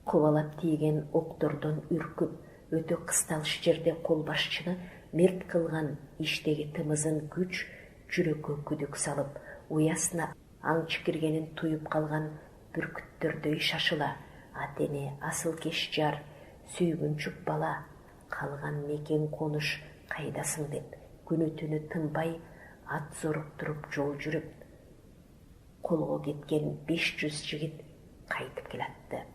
Кубалап тийген октордон үркүп, өтө кысталыш жерде кол башчыны мерт кылган иштеги тымызын күч жүрөккө күдүк салып, уясына аңчы киргенин туюп калган бүркүттөрдөй шашыла. Атене, асыл кеш жар, сүйгүнчүк бала, калган мекен конуш кайдасың деп, күнү түнү тынбай ат зоруп туруп жол жүрүп, колго кеткен 500 жигит кайтып келатты.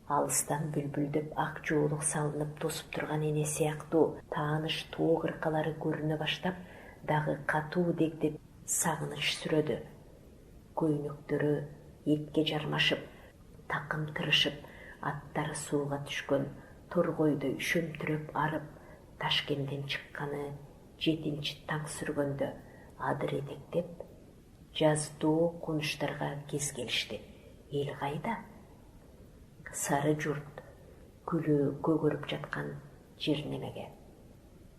Алыстан бүлбүлдөп ак жоолук салынып тосуп турган эне сыяктуу тааныш тоо кыркалары көрүнө баштап, дагы катуу дегдеп сагыныч сүрөдү. Көйнөктөрү этке жармашып, такым тырышып, аттары сууга түшкөн торгойдой шөмтүрөп арып, Ташкенттен чыкканы 7-чи таң сүргөндө адыр этектеп, жаздуу конуштарга кез келишти. Эл кайда? Сары журт күлү көгөрүп жаткан жер немеге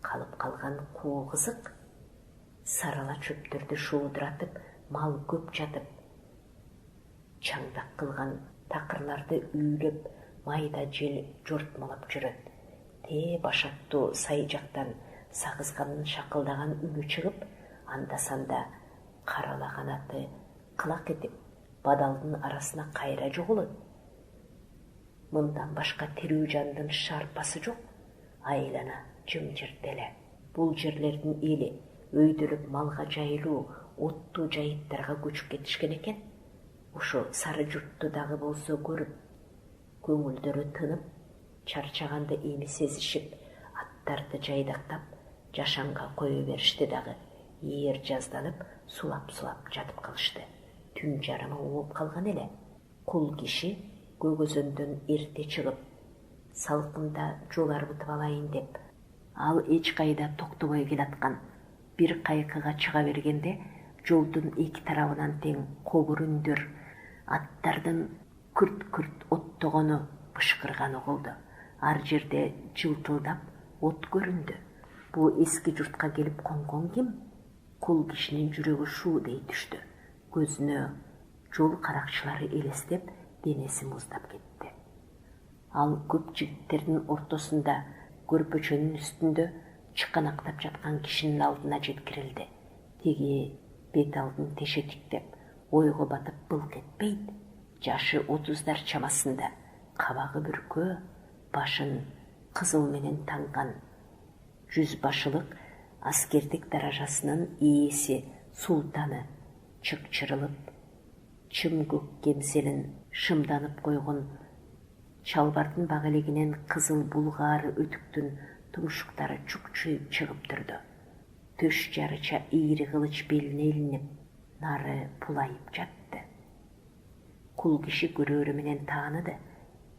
калып калган куу кызык. Сарала чөптөрдү шуудуратып, мал көп жатып, чаңдак кылган такырларды үйлөп, майда жел жортмалап жүрөт. Башаттуу сай жактан сагызганын шакылдаган үнү чыгып, анда-санда карала канаты кылак этип, бадалдын арасына кайра жоголот. Мындан башка тирүү жандын шарпасы жок, айлана жымжырт эле. Бул жерлердин эли өйдөлүп малга жайылуу, оттуу жайыттарга көчүп кетишкен экен. Ошо сары журтту дагы болсо көрүп, көңүлдөрү тынып, чарчаганды эми сезишип, аттарды жайдактап, жашанга кое беришти дагы. Ээр жазданып, сулап-сулап жатып калышты. Түн жарымы ооп калган эле. Кул киши көк өзөндөн эрте чыгып, салкында жол арбытып алайын деп, ал эч кайда токтобой келаткан бир кайкыга чыга бергенде, жолдун эки тарабынан тең кобур үндөр, аттардын күрт-күрт оттогону, бышкырганы угулду. Ар жерде жылтылдап от көрүндү. Бул эски журтка келип конгон ким? Кул кишинин жүрөгү шуудей түштү. Көзүнө жол каракчылары элестеп, денеси муздап кетти. Ал көп жигиттердин ортосунда, көрпөчөнүн үстүндө чыканактап жаткан кишинин алдына жеткирилди. Теги бет алдын тешетиктеп, ойго батып былк этпейт. Жашы 30-дар чамасында, кабагы бүркөө, башын кызыл менен танган жүзбашылык аскердик даражасынын ээси султаны чыкчырылып, чым көк кемселин шымданып койгон чалбардын багелегинен кызыл булгаары өтүктүн тумшуктары чукчуйуп чыгып турду. Төш жарыча ийри кылыч белине илинип, нары пулайып жатты. Кул киши көрөрү менен тааныды.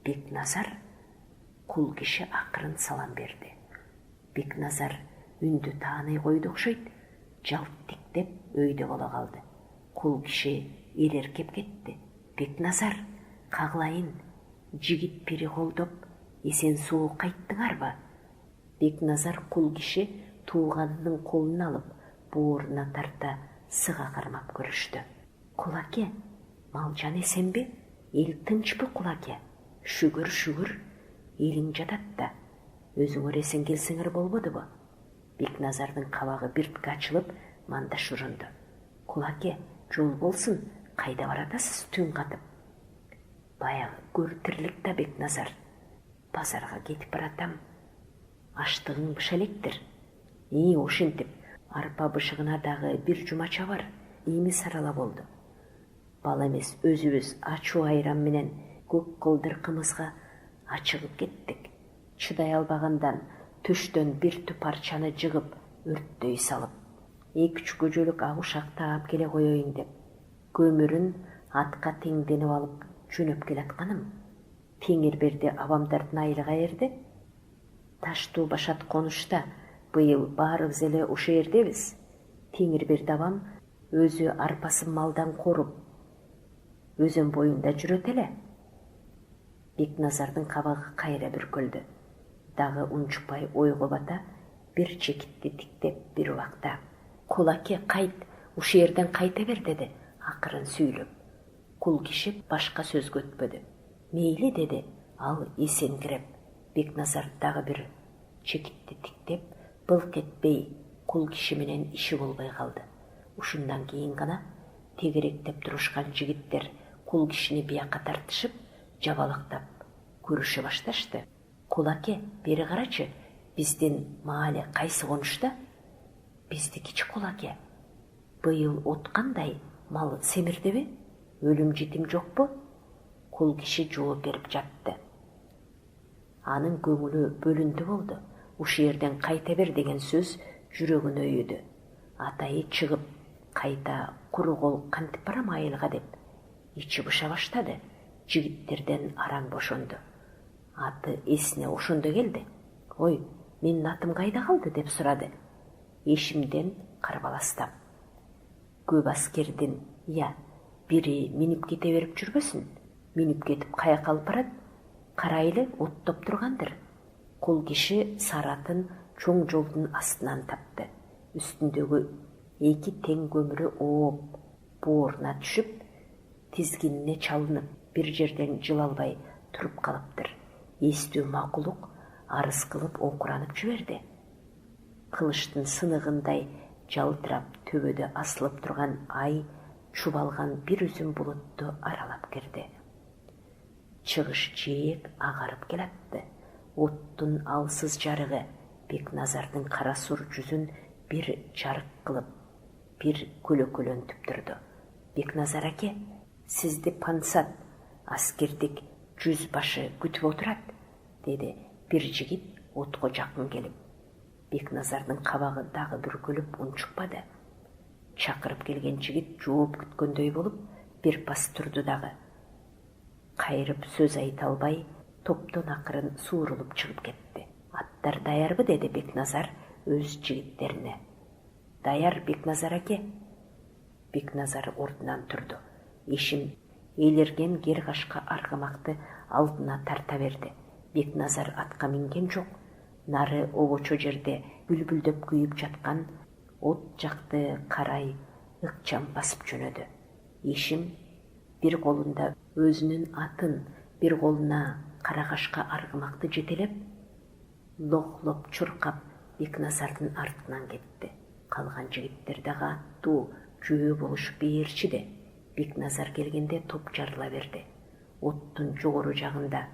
Бекназар. Кул киши акырын салам берди. Бекназар үндү тааный койду окшойт. Жалт тиктеп өйдө боло калды. Кул киши элеркеп кетти. Бекназар, кагылайын, жигит пири колдоп, эсен суу кайттыңарбы? Бекназар кул киши тууганынын колун алып, бооруна тарта сыга кармап көрүштү. Кулаке, малжан эсенби? Эл тынчпы кулаке? Шүгүр, элиң жатат да. Өзүңөр эсен келсеңер болбодубу? Бекназардын кабагы биртке ачылып, мандаш урунду. Кулаке, жол болсун, кайда баратасыз түн катып? Баягы көр тирлик да Бекназар. Базарга кетип баратам. Аштыгың быша электир. Ошентип, арпа бышыгына дагы бир жумача бар. Эми сарала болду. Бала эмес, өзүбүз ачуу айран менен көк кылдыр кымызга ачыгып кеттик. Чыдай албагандан төштөн бир түп парчаны жыгып, өрттөй салып, 2-3 көжөлүк агушак таап келе коеюн деп, көмүрүн атка теңденип алып жөнөп келатканым. Теңирберди абамдардын айылы каерде? Таштуу башат конушта. Быйыл баарыбыз эле ошо жердебиз. Теңирберди абам өзү арпасын малдан коруп, өзөн боюнда жүрөт эле. Бекназардын кабагы кайра бүркөлдү. Дагы унчукпай ойго бата бир чекитти тиктеп бир убакта. Кулаке, кайт, ушул жерден кайта бер деди, акырын сүйлөп. Кул киши башка сөз көтпөдү. Мейли деди, ал эсеңкиреп. Бекназар дагы бир чекитти тиктеп, былк этпей, кул киши менен иши болбой калды. Ушундан кийин гана тегеректеп турушкан жигиттер кул кишини бияка тартышып, жабалактап көрүшө башташты. Кулаке, бери карачы, биздин маале кайсы конушта? Биздикичи кулаке. Быйыл откандай мал семирдиби? Өлүм житим жокпу? Кул киши жооп берип жатты. Анын көңүлү бөлүндү болду. Ушул жерден кайта бер деген сөз жүрөгүн өйүдү. Атайы чыгып, кайта куру кол кантип барам айылга деп, ичи быша баштады. Жигиттерден араң бошонду. Аты эсине ошондо келди. Ой, менин атым кайда калды деп сурады. Эшимден карбаластап. Көп аскердин, бири минип кете берип жүрбөсүн. Минип кетип каяка алып барат? Карайлы, оттоп тургандыр. Кул киши саратын чоң жолдун астынан тапты. Үстүндөгү 2 тең көмүрү ооп, бооруна түшүп, тизгинине чалынып, бир жерден жыл албай туруп калыптыр. Эстүү макулук арыз кылып окуранып жиберди. Кылычтын сыныгындай жалтырап төбөдө асылып турган ай чубалган бир үзүм булутту аралап кирди. Чыгыш жээк агарып келатты. Оттун алсыз жарыгы Бекназардын кара сур жүзүн бир жарык кылып, бир көлөкөлөнтүп турду. Бекназар аке, сизди пансат, аскердик жүз башы күтүп отурат, деди бир жигит отко жакын келип. Бекназардын кабагы дагы бүркөлүп унчукпады. Чакырып келген жигит жооп күткөндөй болуп, бир пас турду дагы. Кайрып сөз айта албай, топтон акырын суурулуп чыгып кетти. Аттар даярбы, деди Бекназар өз жигиттерине. Даяр, Бекназар аке. Бекназар ордунан турду. Ишим элерген кер кашка аргамакты алдына тарта берди. Бекназар атка минген жок. Нары обочо жерде бүлбүлдөп күйүп жаткан от жакты карай ыкчам басып жөнөдү. Ишим бир колунда өзүнүн атын, бир колуна кара кашка аргымакты жетелеп, лохлоп чуркап Бекназардын артынан кетти. Калган жигиттер дагы аттуу жөө болушуп берчи де. Бекназар келгенде топ жарыла берди. Оттун жогору жагында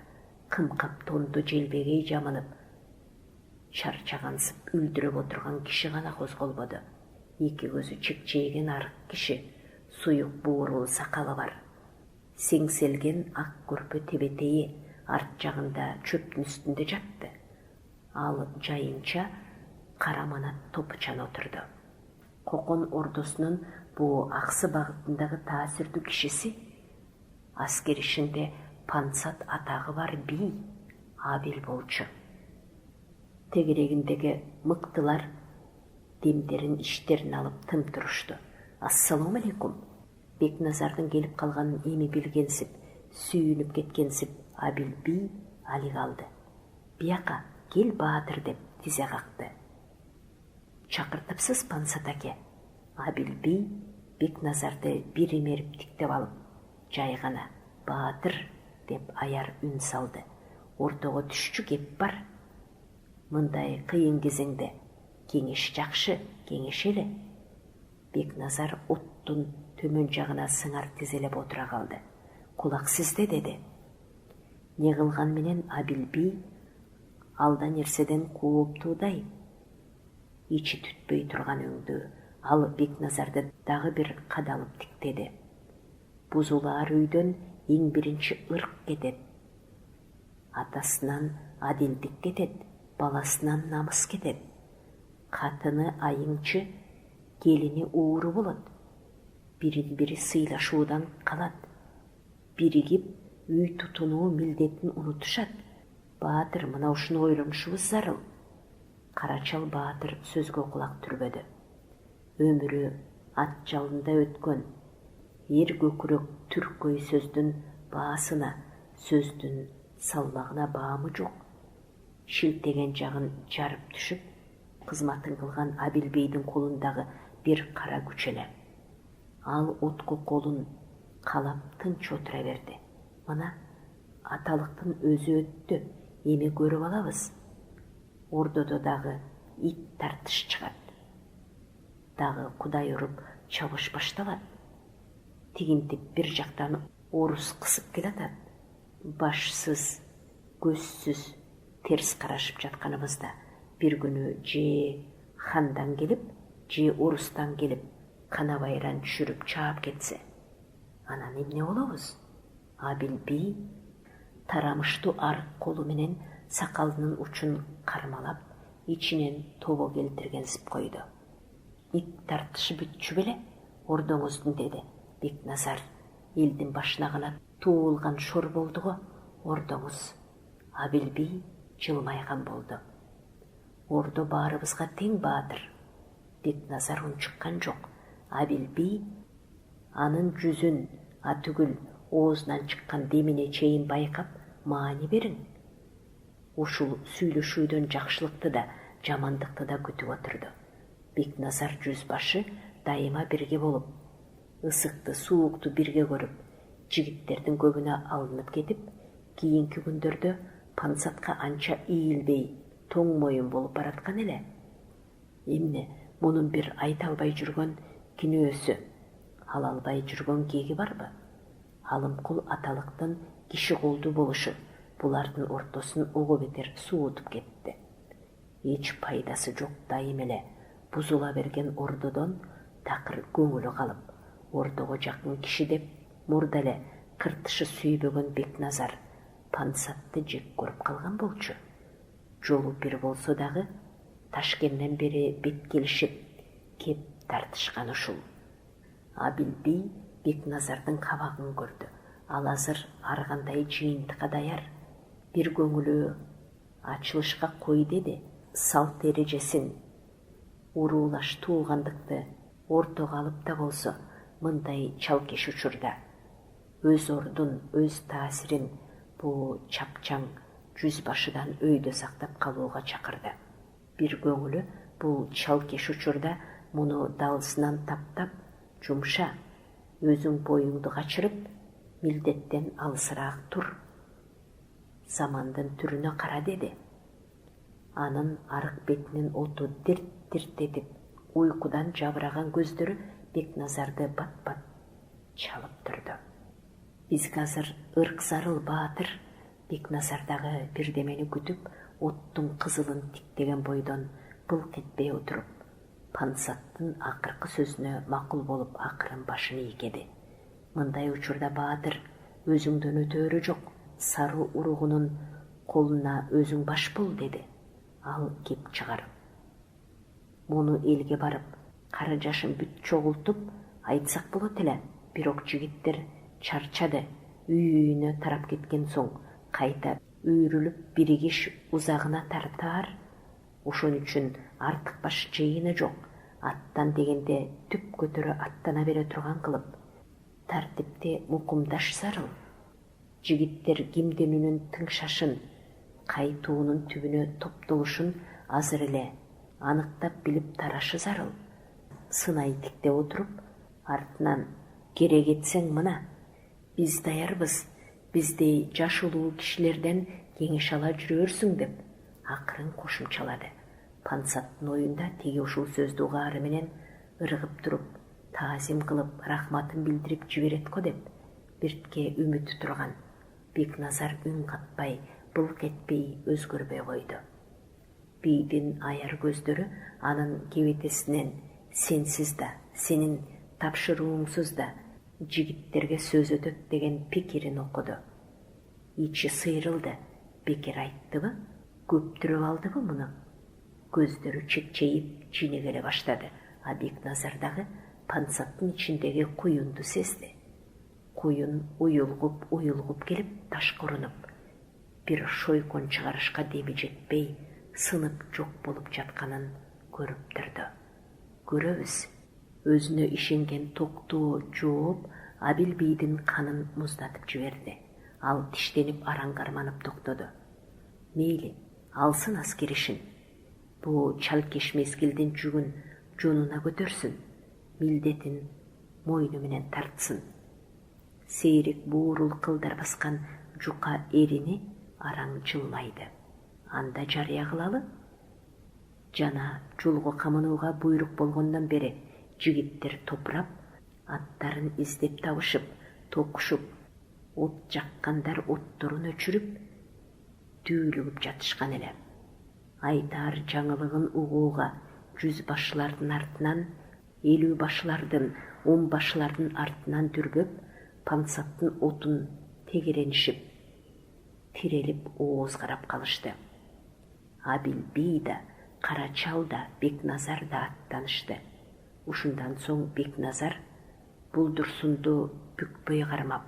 кымкап тонду желбегей жамынып, чарчагансып үлдүрөп отурган киши гана козголбоду. Эки көзү чекчейген арык киши, суюк бууруу сакалы бар. Сеңселген ак көрпө тебетейи арт жагында чөптүн үстүндө жатты. Ал жайынча кара манат топучан отурду. Кокон ордосунун бу аксы багытындагы таасирдүү кишиси, аскер ишинде пансат атагы бар бий Абил болчу. Тегерегиндеги мыктылар демдерин иштерин алып тым турушту. Ассаламу алейкум. Бекназардын келип калганын эми билгенсип, сүйүнүп кеткенсип Абил бий алиге алды. Бияка кел баатыр деп тизе какты. Чакыртыпсыз пансат аке. Абил бий Бекназарды бир эмерип тиктеп алып, жай гана баатыр деп аяр үн салды. Ортого түшчү кеп бар. Мындай кыйын кезеңде кеңеш жакшы, кеңеш эле. Бекназар оттун төмөн жагына сыңар тизелеп отура калды. Кулак сизде деди. Не кылган менен Абил бий алда нерседен кооптуудай. Ичи түтпөй турган өңдү ал Бекназарды дагы бир кадалып тиктеди. Бузулаар үйдөн эң биринчи ырк кетет. Атасынан адилдик кетет, баласынан намыс кетет. Катыны айыңчы, келини ууру болот. Бири-бири сыйлашуудан калат. Биригип үй тутунуу милдетин унутушат. Баатыр, мына ушуну ойлонушубуз зарыл. Карачал баатыр сөзгө кулак түрбөдү. Өмүрү ат жалында өткөн, эр көкүрөк түркөй сөздүн баасына, сөздүн салмагына баамы жок. Шилтеген жагын жарып түшүп, кызматын кылган Абил бейдин колундагы бир кара күчеле. Ал отко колун калап тынч отура берди. Мына аталыктын өзү өттү, эми көрүп алабыз. Ордодо дагы ит тартыш чыгат. Дагы Кудай уруп чабыш башталат. Тигинтип бир жактан орус кысып келатат. Башсыз, көзсүз, терс карашып жатканыбызда бир күнү же хандан келип, же орустан келип, кана байран түшүрүп чаап кетсе, анан эмне болобуз? Абил бий тарамыштуу арык колу менен сакалынын учун кармалап, ичинен тобо келтиргенсип койду. Ит тартышы бүтчү беле, ордоңуздун деди Бекназар. Элдин башына гана туулган шор болду го, ордоңуз. Абил бий жылмайган болду. Ордо баарыбызга тең баатыр. Бекназар унчуккан жок. Абил бий анын жүзүн, атүгүл оозунан чыккан демине чейин байкап, маани бериң. Ушул сүйлөшүүдөн жакшылыкты да, жамандыкты да күтүп отурду. Бекназар жүзбашы дайыма бирге болуп, ысыкты, суукту бирге көрүп, жигиттердин көбүнө алынып кетип, кийинки күндөрдө пансатка анча ийилбей, тоң моюн болуп бараткан эле. Эмне, мунун бир айта албай жүргөн күнөөсү, ала албай жүргөн кеги барбы? Алымкул аталыктын киши колдуу болушу булардын ортосун ого бетер суутуп кетти. Эч пайдасы жок дайым эле бузула берген ордодон такыр көңүлү калып, ордого жакын киши деп мурда эле кыртышы сүйбөгөн Бекназар пансатты жек көрүп калган болчу. Жолу бир болсо дагы Ташкенттен бери бет келишип, кеп тартышкан ушул. Абил бий Бекназардын кабагын көрдү. Ал азыр ар кандай жыйынтыкка даяр. Бир көңүлү ачылышка кой деди. Салт эрежесин, уруулаш туугандыкты ортого алып да болсо, мындай чалкеш учурда өз ордун, өз таасирин бул чапчаң жүзбашыдан өйдө сактап калууга чакырды. Бир көңүлү бул чалкеш учурда муну далысынан таптап, жумша, өзүң боюңду качырып, милдеттен алысыраак тур. Замандын түрүнө кара деди. Анын арык бетинин оту дирт-дирт этип Uykudan жабыраган көздөрү Бекназарды бат-бат чалып турду. Бизге азыр ырк зарыл баатыр Бекназардагы бирдемени күтүп, оттун кызылын тиктеген бойдон былк этпей отуруп, Пансаттын акыркы сөзүнө макул болуп акырын башын ийгеди. Мындай учурда баатыр өзүңдөн өтөөрү жок, сары уругунун колуна өзүң баш бол деди. Ал кеп чыгарып. Муну элге барып, кара жашын бүт чогултуп айтсак болот эле. Бирок жигиттер чарчады. Үйүнө тарап кеткен соң кайта үйрүлүп биригиш узагына тартаар. Ошон үчүн артык баш жыйыны жок. Аттан дегенде түп көтөрө аттана бере турган кылып, тартипте мукумдаш зарыл. Жигиттер кимденүүнүн тыңшашын, кайтуунун түбүнө топтолушун азыр эле аныктап билип тарашы зарыл. Сынай тикте отуруп, артынан керек этсең мына, биз даярбыз, биздей жаш улуу кишилерден кеңеш ала жүрөрсүң деп акырын кошумчалады. Пансаттын оюнда теги ушул сөздү угаары менен ыргып туруп, таазим кылып, рахматын билдирип жиберет го деп биртке үмүтү турган. Бекназар үн катпай, былк этпей өзгөрбөй койду. Бийдин аяр көздөрү анын кебетесинен сенсиз да, сенин тапшырууңсуз да жигиттерге сөз өтөт деген пикирин окуду. Ичи сыйрылды. Бекер айттыбы? Көптүрүп алдыбы муну? Көздөрү чекчейип жинегеле баштады. А Бекназар дагы Пансаттын ичиндеги куюнду сезди. Куюн уюлгуп келип ташкырынып, бир шойкон чыгарышка деми жетпей, сынып жок болуп жатканын көрүп турду. Көрөбүз. Өзүнө ишенген токтуу жооп Абил бийдин канын муздатып жиберди. Ал тиштенип араң карманып токтоду. Мейли, алсын аскер ишин. Бу чалкеш мезгилдин жүгүн жонуна көтөрсүн, милдетин мойну менен тартсын. Сейрек буурул кылдар баскан жука эрини араң жылмайды. Анда жарыя кылалы. Жана жолго камынууга буйрук болгондон бери жигиттер топурап, аттарын издеп табышып, токушуп, от жаккандар отторун өчүрүп, түүлүгүп жатышкан эле. Айтаар жаңылыгын угууга 100 башылардын артынан, 50 башылардын, 10 башылардын артынан дүрбөп, Пансаттын отун тегеренишип, тирелип ооз карап калышты. Абил бий да, Кара чал да, Бекназар да аттанышты. Ушундан соң Бекназар булдурсунду бүкпөй кармап,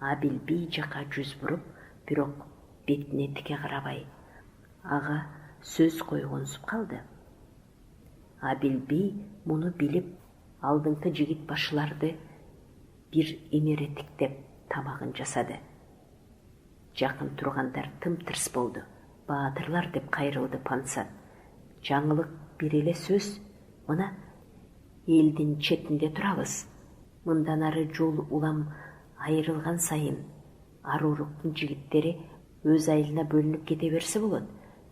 Абил бий жака жүз буруп, бирок бетине тике карабай, ага сөз койгонсуп калды. Абил бий муну билип, алдыңкы жигит башыларды бир эмеретиктеп тамагын жасады. Жакын тургандар тым-тырс болду. Баатырлар деп кайрылды Пансат. Жаңылык бир эле сөз, мына элдин четинде турабыз. Мындан ары жол улам айрылган сайын Аруруктун жигиттери өз айылына бөлүнүп кете берсе болот.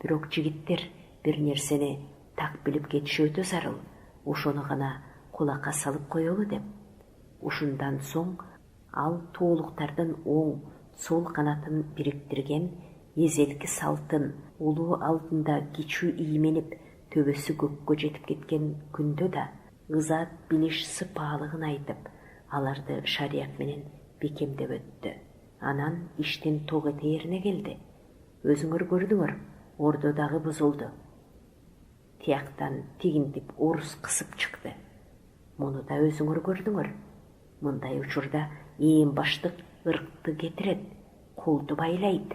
Бирок жигиттер бир нерсени так билип кетиши өтө зарыл. Ошону гана кулакка салып коелу деп. Ушундан соң ал тоолуктардын оң, сол канатын бириктирген эзелки салтын улуу алдында кичүү ийменип төбөсү көккө жетип кеткен күндө да ызаат билиш сыпаалыгын айтып, аларды шарият менен бекемдеп өттү. Анан иштин ток этээрине келди. Өзүңөр көрдүңөр, ордо дагы бузулду. Тияктан тигинтип орус кысып чыкты. Муну да өзүңөр көрдүңөр. Мындай учурда ээн баштык ыркты кетирет, колду байлайт.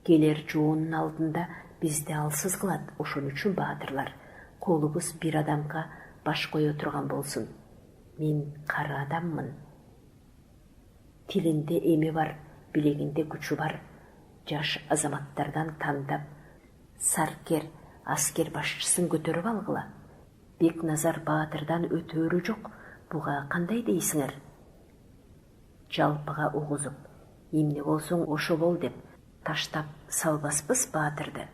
Келер жоонун алдында бизди алсыз кылат. Ошон үчүн баатырлар, колубуз бир адамга баш кое турган болсун. Мен кара адаммын. Тилинде эми бар, билегинде күчү бар. Жаш азаматтардан тандап, саркер, аскер башчысын көтөрүп алгыла. Бекназар баатырдан өтөөрү жок. Буга кандай дейсиңер? Жалпыга угузуп, эмне болсоң ошо бол деп таштап салбаспыз баатырды.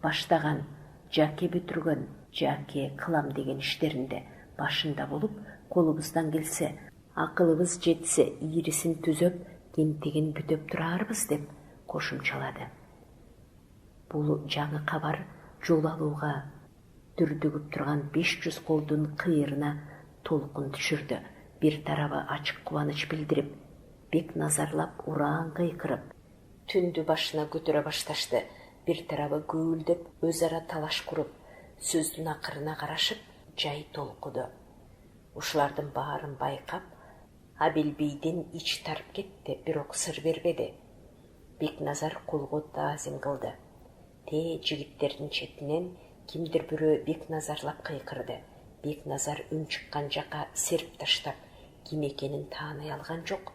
Баштаган, жаке бүтүргөн, жаке кылам деген иштеринде башында болуп, колубуздан келсе, акылыбыз жетсе, ийрисин түзөп, кемтигин бүтөп турарбыз деп кошумчалады. Бул жаңы кабар жол алууга түрдүгүп турган 500 колдун кыйырына толкун түшүрдү. Бир тарабы ачык кубаныч билдирип, бек назарлап, ураан кыйкырып, түндү башына көтөрө башташты. Бир тарабы гүлдөп, өз ара талаш куруп, сөздүн акырына карашып, жай толкуду. Ушулардын баарын байкап, Абил бийдин ич тарып кетти, бирок сыр бербеди. Бекназар колго таазим кылды. Жигиттердин четинен кимдир бирөө Бекназарлап кыйкырды. Бекназар үн чыккан жака серип таштап, ким экенин тааный алган жок.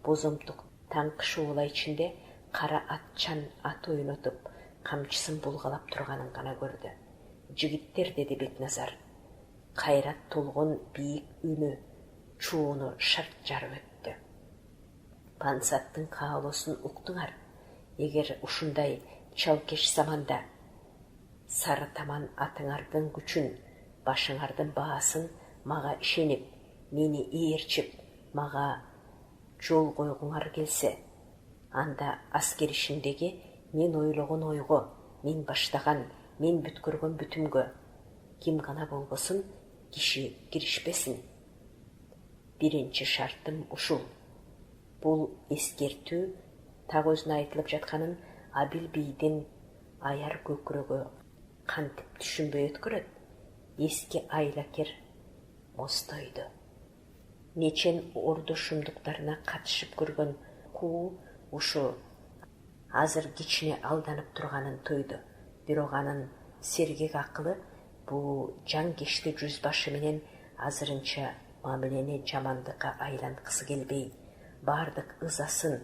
Бозомтук таңкы шуулай ичинде кара атчан ат ойнотуп, камчысын булгалап турганын гана көрдү. Жигиттер, деди Бекназар. Кайрат толгон бийик үнү чууну шарт жарып өттү. Пансаттын каалоосун уктуңар. Эгер ушундай чалкеш заманда сары таман атыңардын күчүн, башыңардын баасын мага ишенип, мени ээрчип, мага жол койгуңар келсе, анда аскер ишиндеги мен ойлогон ойго, мен баштаган, мен бүткөргөн бүтүмгө ким гана болбосун киши киришпесин. Биринчи шартым ушул. Бул эскертүү так өзүнө айтылып жатканын Абил бийдин аяр көкүрөгү кантип түшүнбөй өткөрөт. Эски айлакер мостойду. Нечен орду шумдуктарына катышып көргөн куу ушу азыр кичине алданып турганын тойду. Бирок анын сергек акылы бул жаңкешти жүз башы менен азырынча мамилени жамандыкка айланткысы келбей, бардык ызасын,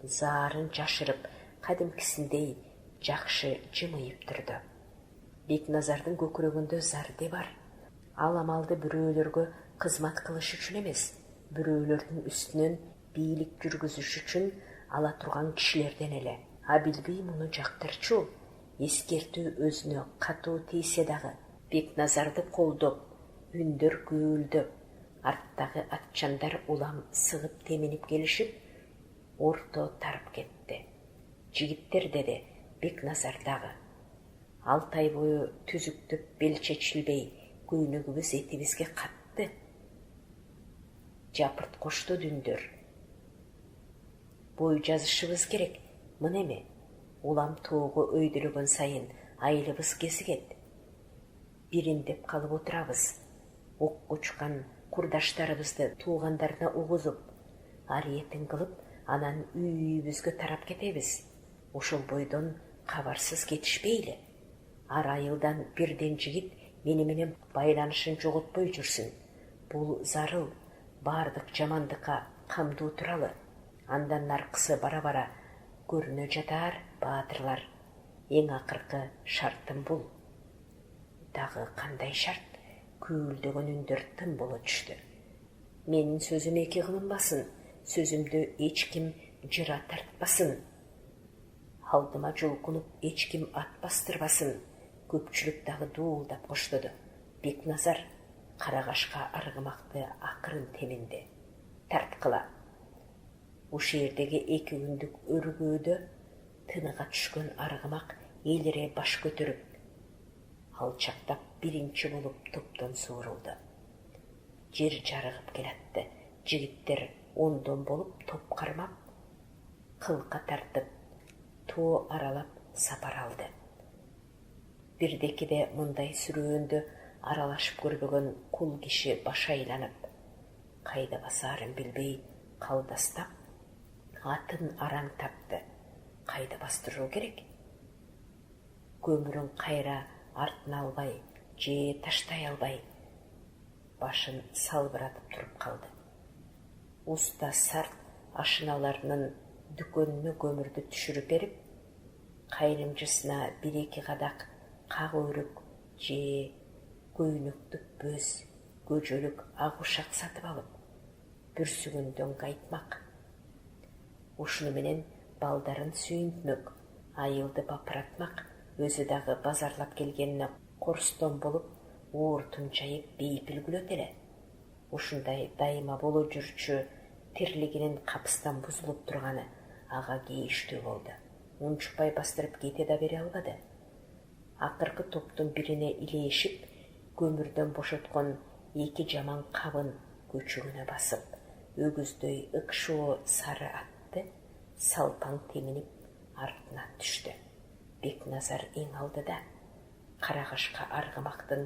заарын жашырып, кадимкисиндей жакшы жымыйып турду. Бекназардын көкүрөгүндө зарде бар. Ал амалды бирөөлөргө кызмат кылыш үчүн эмес, бирөөлөрдүн үстүнөн бийлик жүргүзүш үчүн ала турган кишилерден эле. Абил бий муну жактырчу. Эскертүү өзүнө катуу тийсе дагы, Бекназарды колдоп, үндөр гүлдөп, арттагы атчандар улам сыгып теминип келишип, орто тарып кетти. Жигиттер, деди Бекназар дагы. 6 ай бою түзүктүп, бел чечилбей, көйнөгүбүз этибизге катты. Жапырт кошту дүндөр. Бой жазышыбыз керек. Мына эме, улам тоого өйдөлөгөн сайын айылыбыз кезигет. Бириндеп калып отурабыз. Окко учкан курдаштарыбызды туугандарына угузуп, ариетин кылып, анан үйүбүзгө тарап кетебиз. Ошол бойдон кабарсыз кетишпейли. Ар айылдан бирден жигит мени менен байланышын жоготпой жүрсүн. Бул зарыл, бардык жамандыкка камдуу туралы. Андан наркысы бара-бара көрүнө жатар, баатырлар. Эң акыркы шартым бул. Дагы кандай шарт? Күүлдөгөн үндөр тым боло түштү. Менин сөзүм эки кылынбасын, сөзүмдү эч ким жыра тартпасын. Алдыма жолкунуп эч ким ат бастырбасын. Көпчүлүк дагы дуулдап коштоду. Бекназар карагашка аргымакты акырын теминди. Тарткыла. Ушул жердеги 2 күндүк өргөөдө тыныга түшкөн аргымак элире баш көтөрүп, алчактап биринчи болуп топтон суурулду. Жер жарыгып келатты. Жигиттер ондон болуп топ кармап, кылка тартып, тоо аралап сапар алды. Бирдекиде мындай сүрөөндө аралашып көрбөгөн кул киши баш айланып, кайда басаарын билбей калдастап, атын араң тапты. Кайда бастыруу керек? Көмүрүн кайра артына албай, же таштай албай, башын салбыратып туруп калды. Уста сарт ашыналарынын дүкөнүнө көмүрдү түшүрүп берип, кайрымчысына 1-2 кадак как өрүк же көйнөктүк бөз, көжөлүк ак ушак сатып алып, бүрсүгүндөн кайтмак. Ушуну менен балдарын сүйүнтмөк, айылды бапыратмак, өзү дагы базарлап келгенине корстон болуп, оор тунчайып бейпил күлөт эле. Ушундай дайыма боло жүрчү тирлигинин капыстан бузулуп турганы ага кейиштүү болду. Унчукпай бастырып кете да бере албады. Акыркы топтун бирине илешип, көмүрдөн бошоткон эки жаман кабын көчөгүнө басып, өгүздөй ыкшоо сары атты салпаң теминип артына түштү. Бекназар эң алдыда Карагашка аргымактын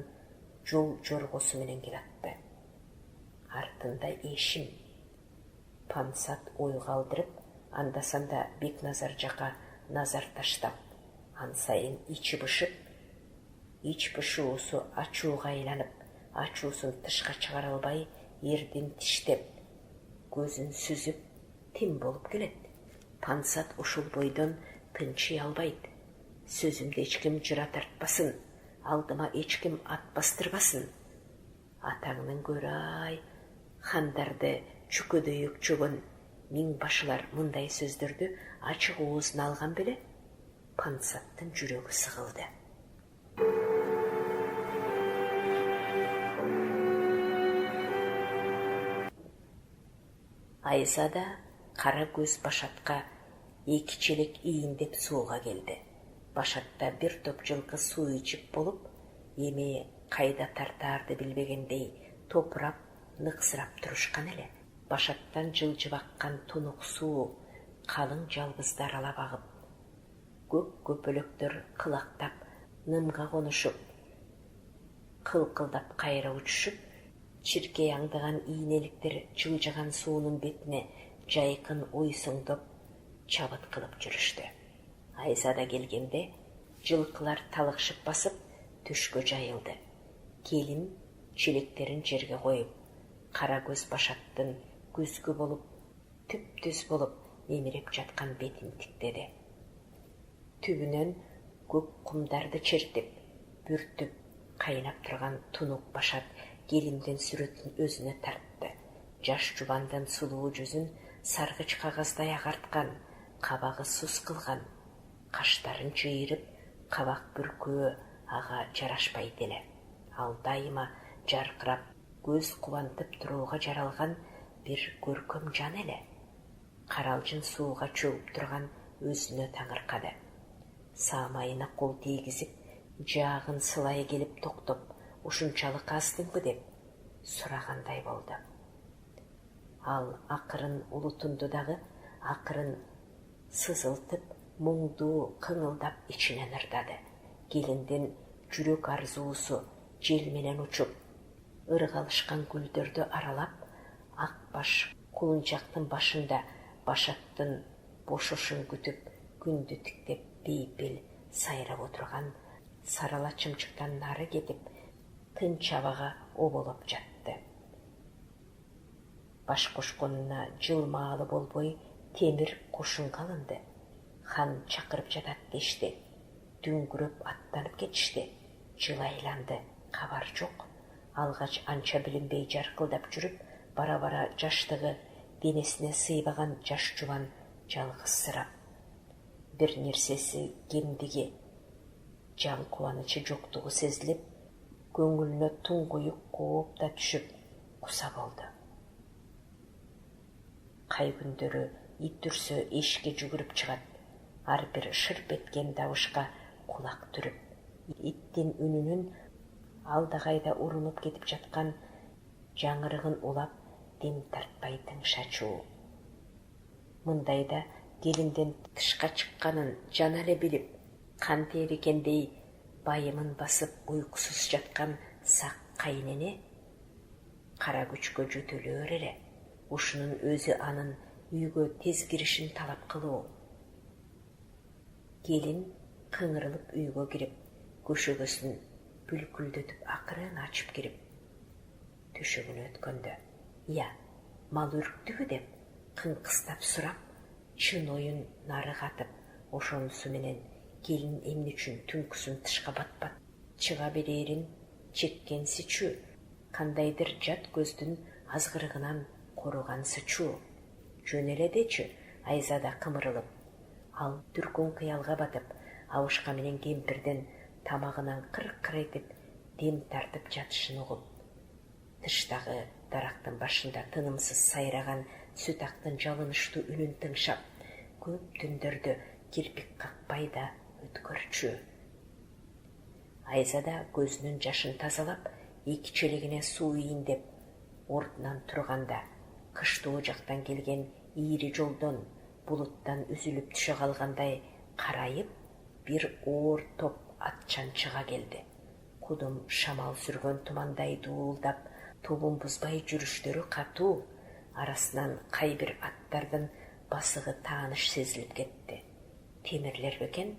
жол жоргосу менен келатты. Артында эшим. Пансат ойго алдырып, анда-санда Бекназар жака назар таштап, ан сайын ичи бышып, ич бышуусу ачууга айланып, ачуусун тышка чыгара албай, эрдин тиштеп, көзүн сүзүп, тим болуп келет. Пансат ушул бойдон тынчый албайт. Сөзүмдү эч ким жыра тартпасын, алдыма эч ким ат бастырбасын. Атаңнын көрай, хандарды чүкөдөй өкчөгөн миң башылар мындай сөздөрдү ачык оозуна алган беле? Пансаттын жүрөгү сыгылды. Айзада кара көз Башатка эки челек ийиндеп сууга келди. Башатта бир топ жылкы суу ичип болуп, эми кайда тартаарды билбегендей топурап, ныксырап турушкан эле. Башаттан жылжып аккан тунук суу калың жалбызды аралап агып, көк көпөлөктөр кылактап, нымга конушуп, кылкылдап кайра учушуп, чиркей аңдыган ийнеликтер жылжыган суунун бетине жайкын ойсоңдоп, чабыт кылып жүрүштү. Айзада келгенде жылкылар талыкшып басып, төшкө жайылды. Келин челектерин жерге коюп, кара көз Башаттын көзгү болуп, түп-түз болуп эмирип жаткан бетин тиктеди. Түбүнөн көк кумдарды чертип, бүртүп кайнап турган тунук Башат келиндин сүрөтүн өзүнө тартты. Жаш жубандын сулуу жүзүн саргыч кагаздай агарткан, кабагы сус кылган, каштарын жыйырып, кабак бүркөө ага жарашпайт эле. Ал дайыма жаркырап, көз кубантып турууга жаралган бир көркөм жан эле. Каралжын сууга чөгүп турган өзүнө таңыркады. Саамайына кол тийгизип, жаагын сылай келип токтоп, ушунчалык аздыңбы деп сурагандай болду. Ал акырын улутунду дагы, акырын сызылтып, муңдуу кыңылдап ичинен ырдады. Келиндин жүрөк арзуусу жел менен учуп, ыргалышкан гүлдөрдү аралап, ак баш кулунчактын башында Башаттын бошошун күтүп, күндү тиктеп бейпил сайрап отурган сарала чымчыктан нары кетип, тынч абага оболоп жатты. Баш кошконуна жылмаалы болбой темир кошунга алынды. Хан чакырып жатат дешти. Дүңгүрөп аттанып кетишти. Жыл айланды, кабар жок. Алгач анча билинбей жаркылдап жүрүп, бара-бара жаштыгы денесине сыйбаган жаш жубан жалгызсырап. Бир нерсеси кемдиги, жан кубанычы жоктугу сезилип, көңүлүнө туңгуюк кооп да түшүп, куса болду. Кай күндөрү ит үрсө эшикке жүгүрүп чыгат, ар бир шырп эткен добушка кулак түрүп, иттин үнүнүн алдагайда урунуп кетип жаткан жаңырыгын улап, дем тартпай тыңшачуу. Мындайда келинден тышка чыкканын жана эле билип, кантер экендей байымын басып уйкусуз жаткан сак кайнене кара күчкө жөтөлөр эле. Ушунун өзү анын үйгө тез киришин талап кылуу. Келин кыңырылып үйгө кирип, көшөгөсүн бүлкүлдөтүп акырын ачып кирип, төшөгүнө өткөндө, "Я, мал үрктүбү?" деп кыңкыстап сурап, чын оюн нары катып, ошонусу менен келин эмне үчүн түнкүсүн тышка батпат чыга берерин чеккенсичү, кандайдыр жат көздүн азгырыгынан корugансычу. Жөн эле дечү, Айзада кымырылып. Ал түркөн кыялга батып, абышка менен кемпирден тамағынан қырқ-қыр етіп дем тартып жатышын ұғып, тыштағы дарақтың башында тынымсыз сайраған сөтақтың жалынышты үнін тыңшап, көп түндерді кирпик қақпай да өткөрчү. Айзада көзінің жашын тазалап, екі челегіне су үйін деп, ордынан тұрғанда, қыштуу жақтан келген ири жолдон бұлыттан үзіліп түші қалғандай қарайып, бір оор топ атчан шыға келді. Кудум шамал сүрген тұмандай дуылдап, тобын бұзбай жүріштері қату, арасынан қайбір аттардың басығы таныш сезіліп кетті. Темірлер бекен,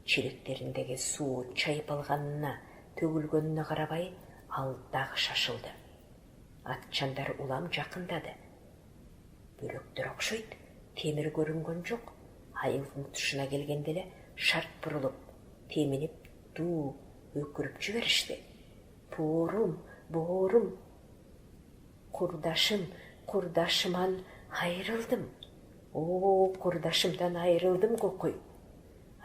челектеріндегі су чайып алғанына, төгілгеніне қарабай, алдағы шашылды. Атчандар улам жақындады. Бөліктер оқшойды, темір көрінген жоқ. Айылдың тұшына келгенделе шарт бұрылып, темініп, ду өкіріп жіберішті. Борум, борум, құрдашым, құрдашыман айырылдым. О, құрдашымдан айырылдым көкөй.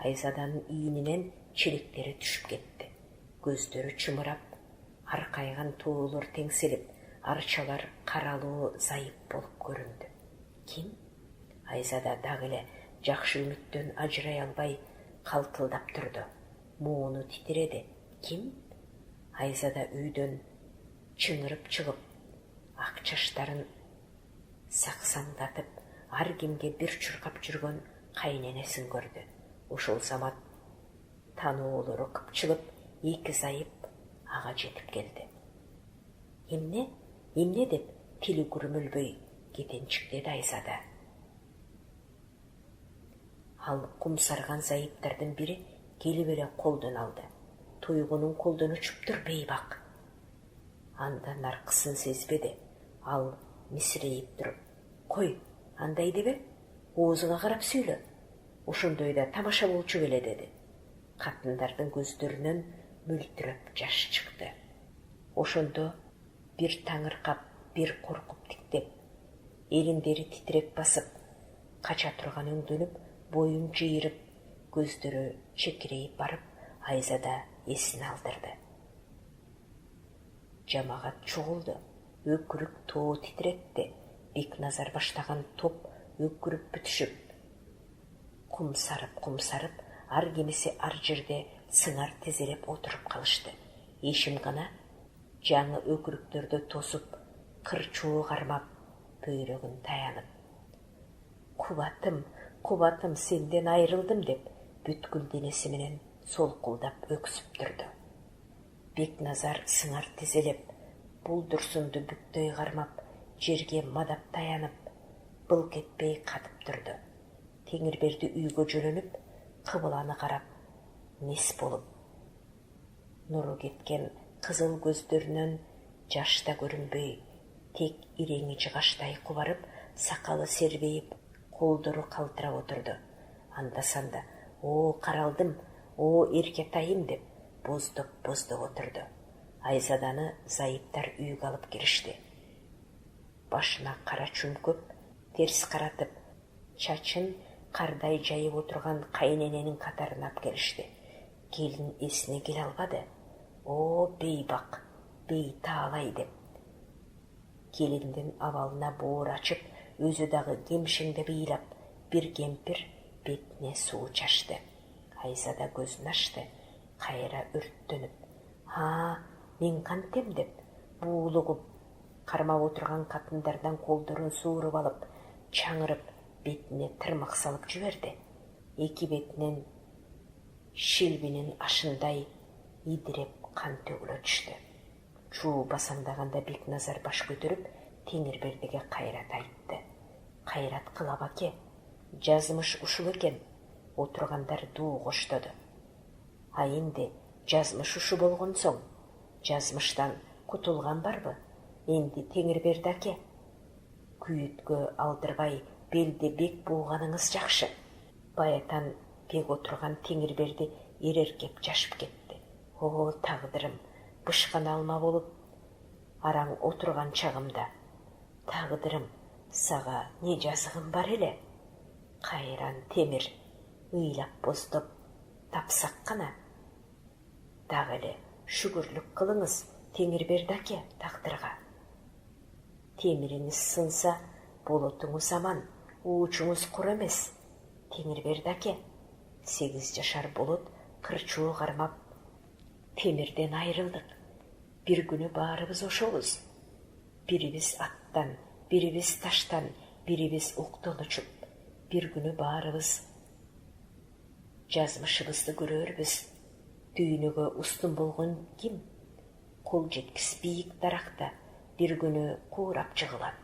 Айзаданың үйінінен челектері түшіп кетті. Көздері чымырап, арқайған туылыр теңселіп, арчалар қаралуы зайып болып көрінді. Ким? Айзада дағылы жақшы үміттен ажырай албай қалтылдап тұрды. Муыны титреді. Ким? Айзада үйден чыңырып шығып, ақчаштарын сақсаңдатып, аргемге бір чұрқап жүрген қайненесін көрді. Ошол замат тануылыры күпчіліп, екі зайып аға жетіп келді. Емне? Емне деп тілі күрмілбөй кетен шықтеді Айзада. Ал құмсарған зайыптардың бірі келіп еле қолдың алды. Тойғының қолдың ұшып тұр бейбақ. Анда нарқысын сезбеді. Ал мисірейіп тұрып. Қой, андайды бе? Оғызыңа қарап сөйлі. Ошондойда тамаша болчу келе деді. Қатындардың көздерінен мөлтіріп жаш шықты. Ошондо бір таңырқап, бір қорқып тіктеп, еліндері титрек басып, қача тұрған өңденіп, бойын жиырып, көздері чекірейіп барып, Айзада есін алдырды. Жамағат чоғылды, өкірік тоғы титретті, Бекназар баштаған топ өкіріп бүтішіп, құмсарып, ар кемесе ар жерде сыңар тезелеп отырып қалышты. Ешім ғана жаңы өкіріктерді тосып, қырчуы қармап, бөйрегін таянып. Құбатым, сенден айырылдым деп, бүткіл денесіменен солқылдап өксіп тұрды. Бекназар сыңар тезелеп, бұлдырсынды бүктөй қармап, жерге мадап таянып, былқ етпей қатып тұрды. Теңірберді үйге жөнініп, қыбыланы қарап, нес болып. Нұры кеткен қызыл көздерінен жашта көрінбей, тек иреңі жығаштай құбарып, сақалы сербейіп, қолдыры қалтыра отырды. Анда-санда, о, қаралдым, о, еркетайым деп, боздып отырды. Айзаданы зайыптар үйге алып кірішті. Башына қара чүмкөп, теріс қаратып, чачын қардай жайып отырған қайнененің қатарына келішті. Келін есіне кел албады. О, бейбақ, бей таалай деп. Келінден авалына боор ашып, өзі дағы кемшіңді бейлап, бір кемпір бетіне су чашты. Айзада көзін ашты, қайра үрттеніп. Мен қантем деп, буылығып, қармап отырған қатындардан қолдырын суырып алып, чаңырып, бетіне тырмақ салып жіберді. Екі бетінен шелбенің ашындай идіреп қан төгіле түшті. Чуу басаңдағанда Бекназар баш көтеріп, Теңірбердіге қайрат айтты. Қайрат қылап аке, жазмыш ушыл екен. Отырғандар ду қоштады. Енді жазмыш ушу болған соң, жазмыштан құтылған бар бы? Енді Теңірберді аке, күйітке алдырбай белде бек болғаныңыз жақшы. Баятан бек отырған Теңірберді ереркеп жашып кетті. О, тағдырым, бышқан алма болып, араң отырған чағымда. Тағдырым, саға не жазығым бар еле? Қайран темір, ұйлап боздып, тапсақ қана. Дагы эле шүгүрлүк кылыңыз, Теңир берди аке тагдырга. Темириңиз сынса, болотуңуз аман, уучуңуз кур эмес. Теңир берди аке. 8 жашар болот кырчуу кармап, темирден айрылдык. Bir günü баарыбыз ошобуз. Бирибиз аттан, бирибиз таштан, бирибиз уктан учуп, bir günü баарыбыз жазмышыбызды көрөрбүз. Дүйнөгө устун болгон ким? Кол жеткис бийик даракта bir günü куурап жыгылат.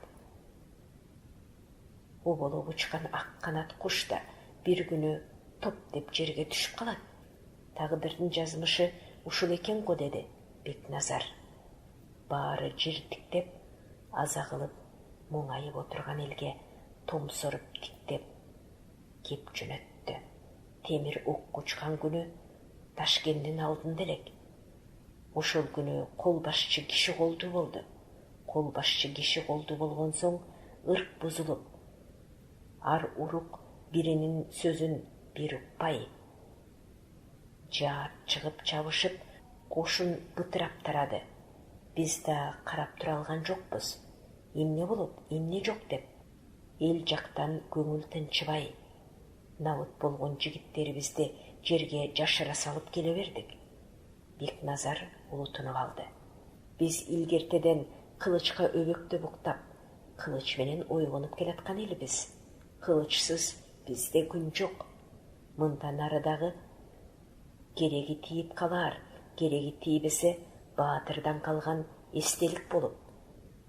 Оболуп учкан ак канат куш да bir günü топ деп жерге түшүп калат. Тагдырдын жазмышы ушул экен го, деди Бекназар. Баары жиртиктеп, аза кылып, муңайып отурган элге томсоруп тиктеп кеп жөнөттү. Темир окко учкан күнү Ташкенттин алдында элек. Ошол күнү кол башчы киши колдуу болду. Кол башчы киши колдуу болгон соң ырк бузулуп, ар урук биринин сөзүн бир укпай, жаап чыгып чабышып, кошун бытырап тарады. Биз да карап тура алган жокпуз. Эмне болот, эмне жок деп. Эл жактан көңүл тынчыбай, набыт болгон жигиттерибизди жерге жашыра салып келе бердик. Бекназар улутунуп алды. Биз илгертеден кылычка өбөктөп уктап, кылыч менен ойгонуп келаткан элбиз. Кылычсыз бизде күн жок. Мындан ары дагы кереги тийип калар, кереги тийбесе баатырдан калган эстелик болуп,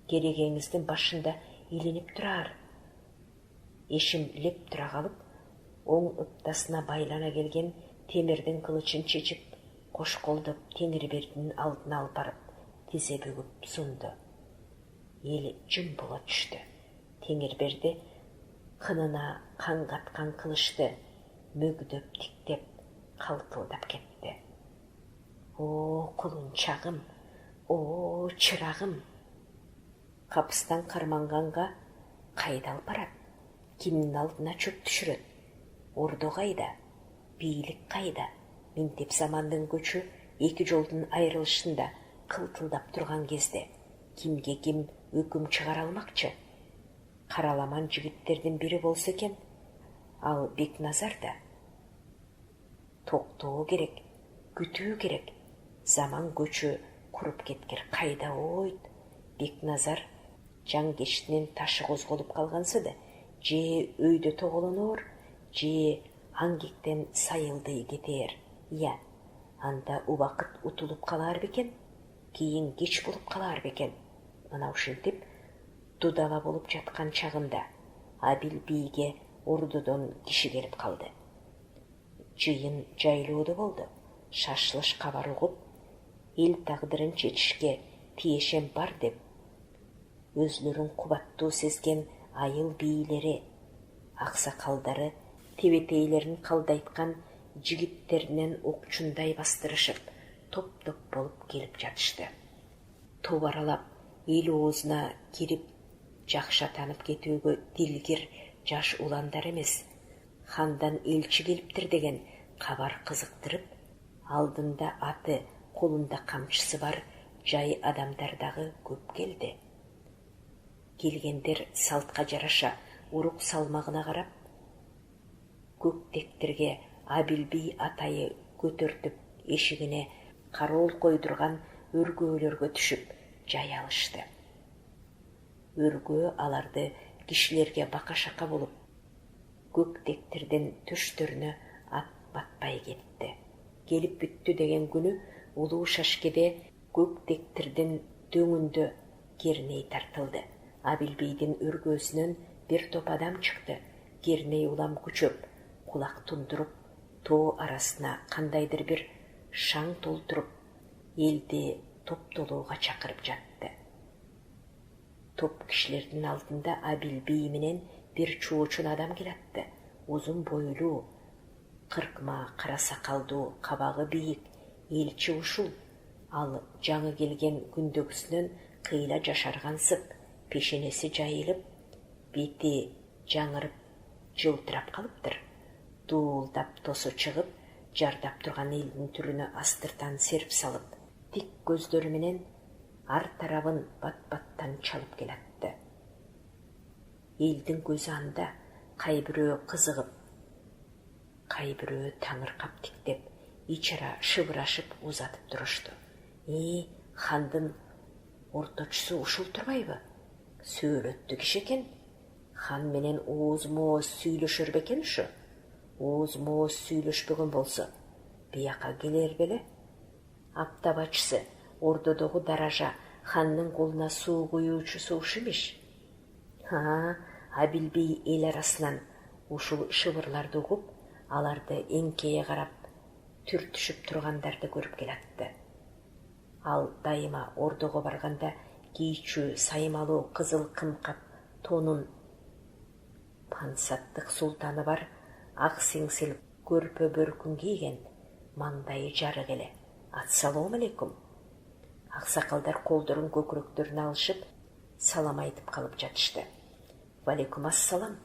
керегеңиздин башында илинип турар. Эшим леп тура калып, оң ыптасына байлана келген темирдин кылычын чечип, кош колдоп Теңирбердинин алдына алып барып, тизе бүгүп сунду. Эл жым боло түштү. Теңирберди кынына кан каткан кылычты мөгдөп тиктеп, калтылдап кетти. О, кулунчагым, о, чырагым. Капыстан карманганга кайда алып барат? Кимдин алдына чөп түшүрөт? Ордо кайда? Бийлик кайда? Минтеп замандын көчү эки жолдун айрылышында кылтылдап турган кезде кимге ким өкүм чыгара алмакчы? Караламан жигиттердин бири болсо экен, ал Бекназар да. Токтоо керек, күтүү керек. Заман көчү куруп кеткер кайда ойт? Бекназар жан кештинин ташы козголуп калгансы да, же өйдө тоголонор, же аңгектен сайылдый кетер. Ия, анда убакыт утулуп калар бекен, кийин кеч болуп калар бекен. Мына ушинтип дудала болуп жаткан чагында Абил бийге ордодон киши келип калды. Жыйын жайлоодо болду. Шашлыш кабар угуп, эл тагдырын чечишке тиешем бар деп, өзлөрүн кубаттуу сезген айыл бийлери, аксакалдары тебетейлерин калдайткан жигиттеринен окчундай бастырышып, топ-топ болуп келип жатышты. Топ аралап, эл оозуна кирип, жакшы танып кетүүгө дилгир жаш уландар эмес, хандан элчи келиптир деген кабар кызыктырып, алдында аты, колунда камчысы бар жай адамдар дагы көп келди. Келгендер салтка жараша урук салмагына карап, көк тектирге Абил бий атайы көтөртүп эшигине кароол койдурган өргөөлөргө түшүп жай алышты. Өргөө аларды кишилерге бака-шака болуп, көк тектирдин төштөрүнө ат батпай кетти. Келип бүттү деген күнү улуу шашкеде көк тектирдин дөңүндө керней тартылды. Абил бийдин өргөөсүнөн бир топ адам чыкты. Керней улам күчөп, кулак тундуруп, тоо арасына кандайдыр бир шаң толтуруп, элди топтолууга чакырып жатты. Топ кишилердин алдында Абил бий менен бир чоочун адам келатты. Узун бойлуу, кыркма кара сакалдуу, кабагы бийик элчи ушул. Ал жаңы келген күндөгүсүнөн кыйла жашаргансып, пешенеси жайылып, бети жаңырып, жылтырап калыптыр. Дуулдап тосу чыгып, жардап турган элдин түрүнө астыртан серп салып, тик көздөрү менен ар тарабын бат-баттан чалып келатты. Элдин көзү анда кайбирөө кызыгып, кайбирөө таңыркап тиктеп, ичара шыбырашып узатып турушту. Хандын орточусу ушул турбайбы? Сөйлөттү киши экен. Хан менен ооз-мооз сүйлөшөр бекен ушу? Ооз-мооз сүйлөшпөгөн болсо, бияка келер беле? Аптабачысы, ордодогу даража, хандын колуна суу куюучусу ушу имиш. Абил бей эл арасынан ушул шыбырларды угуп, аларды эңкейе карап, түртүшүп тургандарды көрүп келатты. Ал дайыма ордого барганда кийчүү саймалуу кызыл кымкап тонун, пансаттык султаны бар ак сеңсел көрпө бөркүн кийген, маңдайы жарык эле. Ассалому алейкум. Аксакалдар колдорун көкүрөктөрүнө алышып, салам айтып калып жатышты. Валейкум ассалам.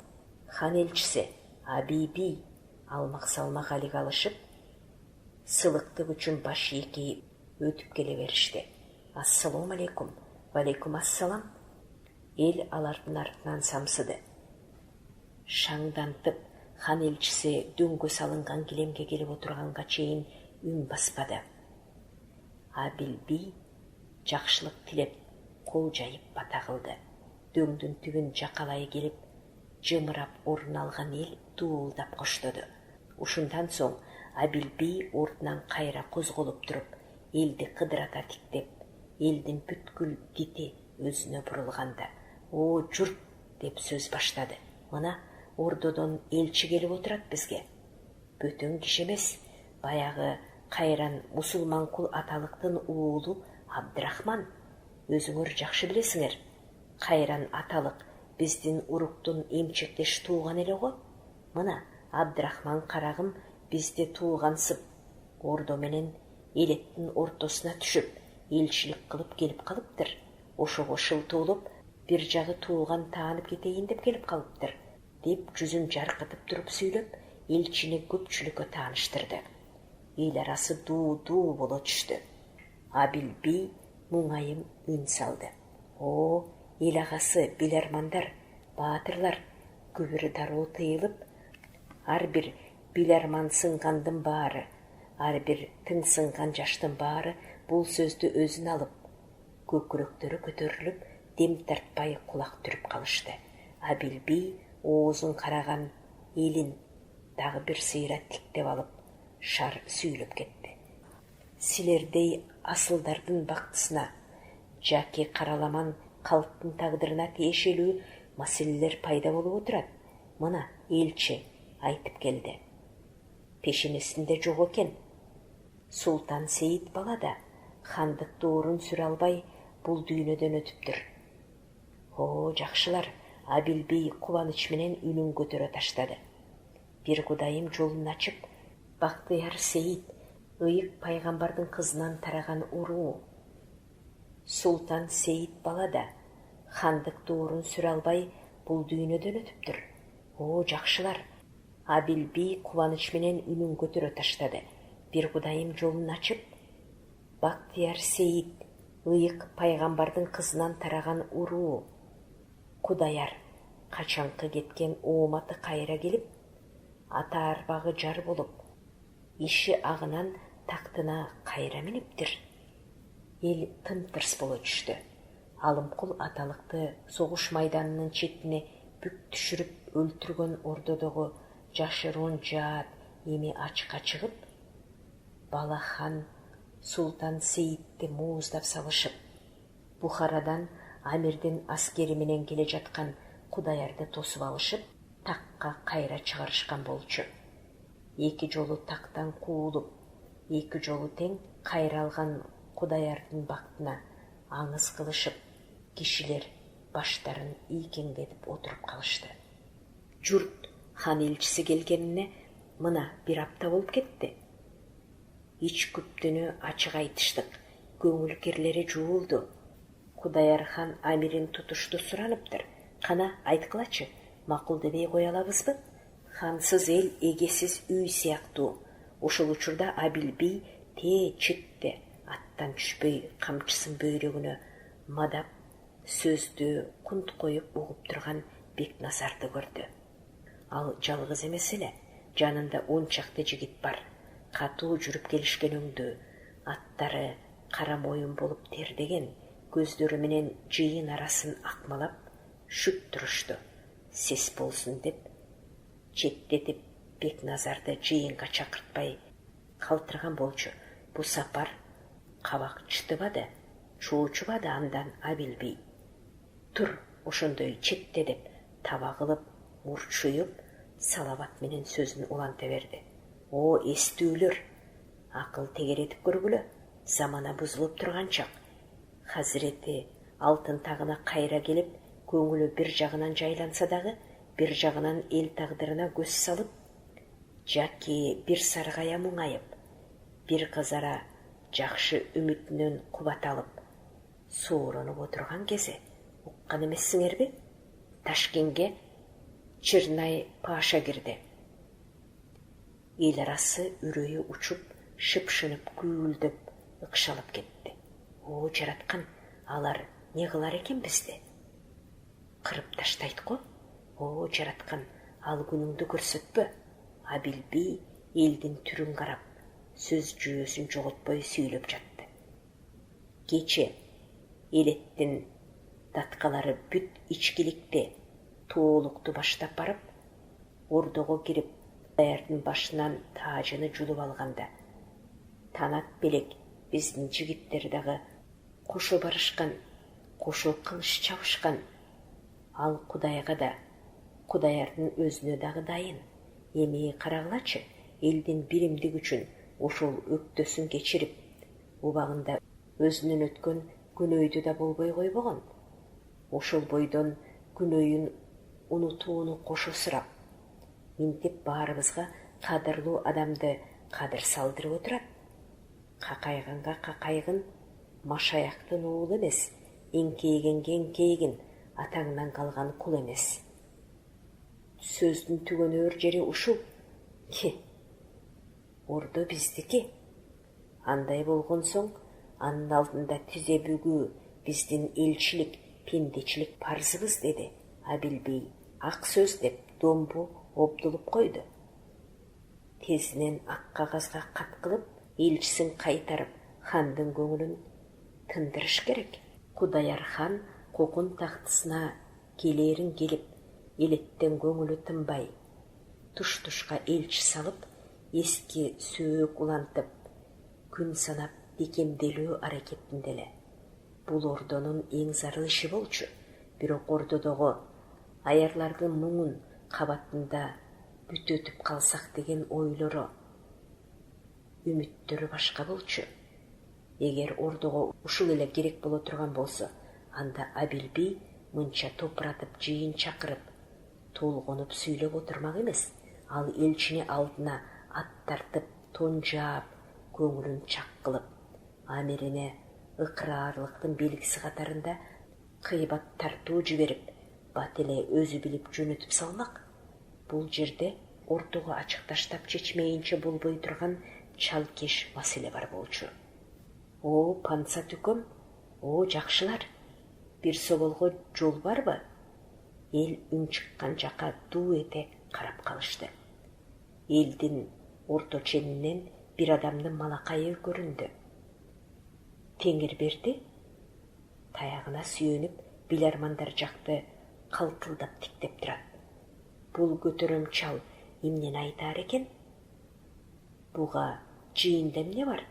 Хан элчиси Абиби алмак-салмак алиге алышып, сылыктык үчүн баш эки өтүп келе беришти. Ассалому алейкум. Валейкум ассалам. Эл алардын артынан самсыды. Шаңдантып, хан элчиси дөңгө салынган килемге келип отурганга чейин үн баспады. Абил би жакшылык тилеп, кол жайып бата кылды. Дөңдүн түбүн жакалай келип, жымырап орун алган эл дуулдап коштоду. Ушундан соң Абил би ордунан кайра козголуп туруп, элди кыдырата тиктеп, элдин бүткүл дити өзүнө бурулганда, журт деп сөз баштады. Мына ордодон элчи келип отурат бизге. Бөтөн киши эмес, баягы кайран мусулман кул аталыктын уулу Абдрахман. Өзүңөр жакшы билесиңер, кайран аталык биздин уруктун эмчектеш тууган эле го. Мына Абдрахман карагым бизде туугансып, ордо менен элеттин ортосуна түшүп, элчилик кылып келип калыптыр. Ошого шылтуулуп, бир жагы тууган таанып кетейин деп келип калыптыр, деп жүзүн жаркытып туруп сүйлөп, элчини көпчүлүккө тааныштырды. Эл арасы дуу-дуу боло түштү. Абил би муңайым үн салды. Эл агасы, билармандар, баатырлар, күбүрү дароо тыйылып, ар бир биларман сынгандын баары, ар бир тың сынган жаштын баары бул сөздү өзүнө алып, көкүрөктөрү көтөрүлүп, дем тартпай кулак түрүп калышты. Абил би оозун караган элин дагы бир сыйра тиктеп алып, шар сүйлөп кетти. Силердей асылдардын бактысына, жаки караламан калктын тагдырына тиешелүү маселелер пайда болуп отурат. Мына элчи айтып келди. Пешенесинде жок экен. Султан Сейит бала да хандык доорун сүрө албай бул дүйнөдөн өтүптүр. Жакшылар, Абил бей кубаныч менен үнүн көтөрө таштады. Бир Кудайым жолун ачып, Бактыяр Сейит, ыйык пайгамбардын кызынан тараган уруу. Султан Сейит бала да хандык доорун сүрө албай бул дүйнөдөн өтүптүр. Жакшылар, Абил бей кубаныч менен үнүн көтөрө таштады. Бир Кудайым жолун ачып, Бактыяр Сейит, ыйык пайгамбардын кызынан тараган уруу. Кудаяр качанкы кеткен ооматы кайра келип, ата арбагы жар болуп, иши агынан тактына кайра миниптир. Эл тым-тырс боло түштү. Алымкул аталыкты согуш майданынын четине бүк түшүрүп өлтүргөн ордодогу жашыруун жаат эми ачыкка чыгып, бала хан Султан Сейитти мууздап салышып, Бухарадан Амирдин аскери менен келе жаткан Кудаярды тосуп алышып, такка кайра чыгарышкан болчу. Эки жолу тактан куулуп, эки жолу тең кайра алган Кудаярдын бактына аңыз кылышып, кишилер баштарын ийкеңдетип отуруп калышты. Журт хан элчиси келгенине мына бир апта болуп кетти. Ич күптүнү ачык айтыштык, көңүл кирлери жуулду. Кудаяр хан Амирин тутушту сураныптыр. Кана айткылачы, макул дебей кое алабызбы? Хансыз эл эгесиз үй сыяктуу. Ошол учурда Абил бий тээ четте аттан түшпөй камчысын бөйрөгүнө мадап сөздү кунт коюп угуп турган Бекназарды көрдү. Ал жалгыз эмес эле, жанында 10 чакты жигит бар. Катуу жүрүп келишкен өңдүү, аттары кара моюн болуп тердеген, көздөрү менен жыйын арасын акмалап шүт турушту. Сес болсун деп четтетип Бекназарды жыйынга чакыртпай калтырган болчу. Бу сапар кабак чытыбады, чуучубады андан Абил бий. Тур, ошондой четте деп таба кылып, урчуюп, салават менен сөзүн уланта берди. О, эстүүлөр, акыл тегеретип көргүлө, замана бузулуп турган чак. Хазирети алтын тагына кайра келип, көңүлү бир жагынан жайланса дагы, бир жагынан эл тагдырына көз салып, жаки бир саргая муңайып, бир кызара жакшы үмүтүнөн кубат алып, сооронуп отурган кези уккан эмессиңерби? Ташкентке Чернай Паша кирди. Эл арасы үрөйү учуп, шыпшынып, күүлдөп, ыкшалып кетти. О, жараткан, алар не кылар экен бизди? Кырып таштайт го? О, жараткан, ал күнүңдү көрсөтпө. Абил бий элдин түрүн карап, сөз жүйөсүн жоготпой сүйлөп жатты. Кече элеттин даткалары бүт ичкиликти, тоолукту баштап барып, ордого кирип, даярдын башынан таажыны жулуп алганда, танат белек биздин жигиттер дагы кошо барышкан, кошо кылыч чабышкан. Ал Кудайга да, Кудаярдын өзүнө дагы дайын. Эми карагылачы, элдин биримдик үчүн ошол өктөсүн кечирип, убагында өзүнөн өткөн күнөөйдү да болбой койбогон. Ошол бойдон күнөөйүн унутууну кошо сурап, минтип баарыбызга кадырлуу адамды кадыр салдырып отурат. Какайганга какайгын, машаяктын уулу эмес, эңкейгенге эңкейгин, атаңнан калган кул эмес. Сөздүн түгөнөр жери ушул. Ордо биздики. Андай болгон соң, анын алдында тизе бүгүү биздин элчилик, пендечилик парзыбыз, деди Абил бей. Ак сөз деп домбу обдулуп койду. Тезинен ак кагазга кат кылып, элчисин кайтарып, хандын көңүлүн тындырыш керек. Кудаяр хан кокун тактысына келерин келип, элеттен көңүлү тынбай, туш-тушка элчи салып, эски сөөк улантып, күн санап бекемделүү аракетинде эле. Бул ордонун эң зарыл иши болчу. Бирок ордодогу аярлардын муңун кабатында бүтөтүп калсак деген ойлору, үмүттөрү башка болчу. Эгер ордого ушул эле керек боло турган болсо, анда Абил бей мынча топуратып, жыйын чакырып, толгонуп сүйлөп отурмак эмес. Ал элчини алдына ат тартып, тон жаап, көңүлүн чак кылып, амирине ыкыраарлыктын белгиси катарында кыйбат тартуу жиберип, бат эле өзү билип жөнөтүп салмак. Бул жерде ордого ачык таштап чечмейинче болбой турган чалкеш маселе бар болчу. О, панса түкөм, о, жакшылар, бир соболго жол барбы? Эл үн чыккан жака дуу эте карап калышты. Элдин орто ченинен бир адамдын малакайы көрүндү. Теңирберди таягына сүйөнүп, билармандар жакты калтылдап тиктеп турат. Бул көтөрөм чал эмнени айтаар экен? Буга жыйында эмне бар?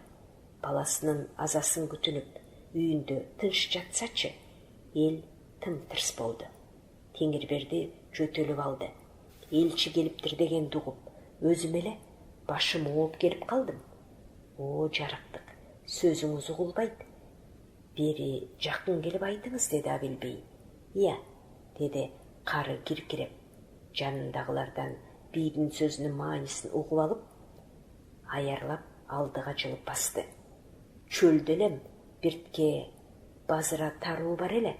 Баласынын азасын күтүнүп, үйүндө тынч жатсачы. Эл тым-тырс болду. Теңирберди жөтөлүп алды. Элчи келиптир дегенди угуп, өзүм эле башым ооп келип калдым. О, жарыктык, сөзүңүз угулбайт. Бери жакын келип айтыңыз, деди Абил бей. Ия, деди кары киркиреп, жанындагылардан бийдин сөзүнүн маанисин угуп алып, аярлап алдыга жылып басты. Чөлдө элем, биртке базыра таруу бар эле,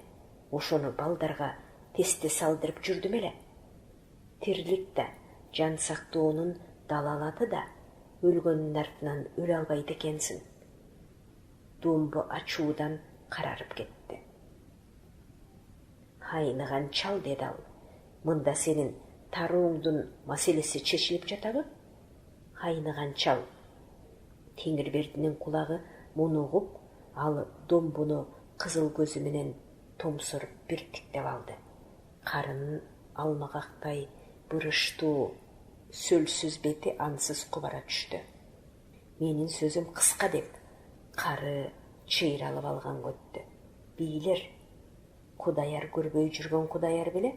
ошону балдарга тесте салдырып жүрдүм эле. Тирлик да, жан сактоонун далалаты да, өлгөнүн артынан өлө албайт экенсиң. Думбу ачуудан карарып кетти. Хайныган чал, деди ал. Мында сенин тарууңдун маселеси чечилип жатабы? Хайныган чал. Теңирбердинин кулагы муну угуп, ал Думбуну кызыл көзү менен томсоруп бир тиктеп алды. Карынын алмагактай бырыштуу, сөлсүз бети ансыз кубара түштү. Менин сөзүм кыска, деп кары чыйралып алган көттү. Бийлер, Кудаяр көрбөй жүргөн Кудаяр беле?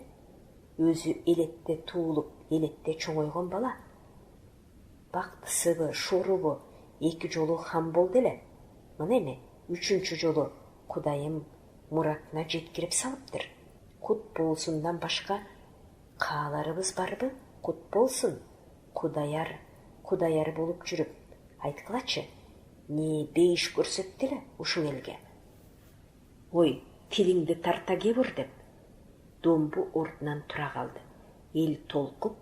Өзү элетте туулуп, элетте чоңойгон бала. Бактысыбы, шорубу 2 жолу хан болду эле. Мына эми 3-чү жолу Кудайым муратына жеткирип салыптыр. Кут болсундан башка кааларыбыз барбы? Кут болсун. Кудаяр болуп жүрүп, айткылачы, не бейиш көрсөттү эле ушул элге? Ой, тилиңди тарта кебур, деп Думбу ордунан тура калды. Эл толкуп,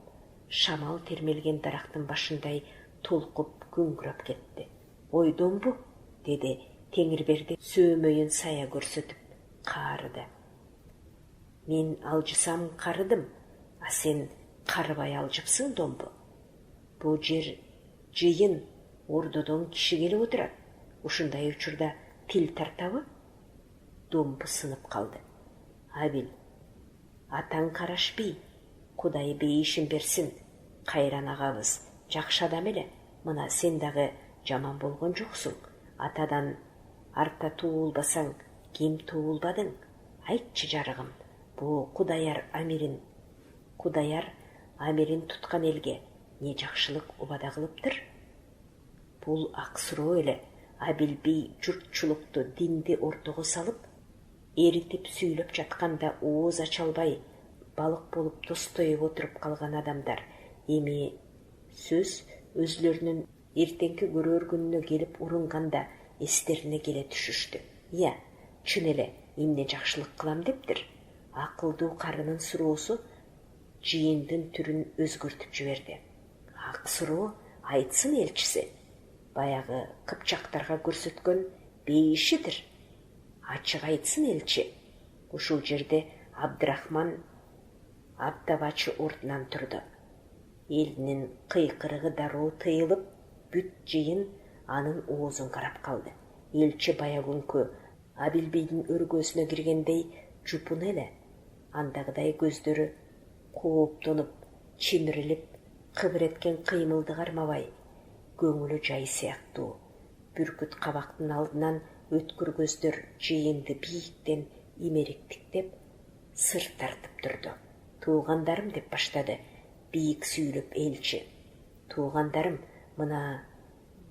шамал термелген дарактын башындай толкуп күңгүрөп кетти. Ой, Думбу, деди Теңирберди сөөмөйүн сая көрсөтүп карыды. Мен алжысам карыдым, а сен карыбай алжыпсың, Думбу. Бу жер жыйын, ордодон киши келип отурат. Ушундай учурда тил тартабы? Думбу сынып калды. Абил, атаң карашпый, Кудай бейишин берсин. Кайран агабыз жакшы адам эле. Мына сен дагы жаман болгон жоксуң. Атадан арта туулбасаң, ким туулбадың? Айтчы, жарыгым, бу Кудаяр амирин туткан элге не жакшылык убада кылыптыр? Бул ак суроо эле. Абил бей журтчулукту, динди ортого салып, эритип сүйлөп жатканда ооз ача албай, балык болуп тостоюп отуруп калган адамдар эми сөз өзүлөрүнүн эртеңки көрөр күнүнө келип урунганда эстерине келе түшүштү. Ия, чын эле эмне жакшылык кылам дептир. Акылдуу карынын суроосу жыйындын түрүн өзгөртүп жиберди. Ак суроо айтсын элчиси. Баягы кыпчактарга көрсөткөн бейишидир. Ачык айтсын элчи. Ушул жерде Абдрахман Абдабачы ордунан турду. Элинин кыйкырыгы дароо тыйылып, бүт жыйын анын оозун карап калды. Элчи баягүнкү Абил бейдин өргөсүнө киргендей жупун эле. Андагыдай көздөрү кооптонуп, чимирилип, кыбыр эткен кыймылды кармабай, көңүлү жай сыяктуу. Бүркүт кабактын алдынан өткүр көздөр жыйынды бийиктен имериктиктеп, сыр тартып турду. Туугандарым, деп баштады бийик сүйлөп элчи. Туугандарым, мына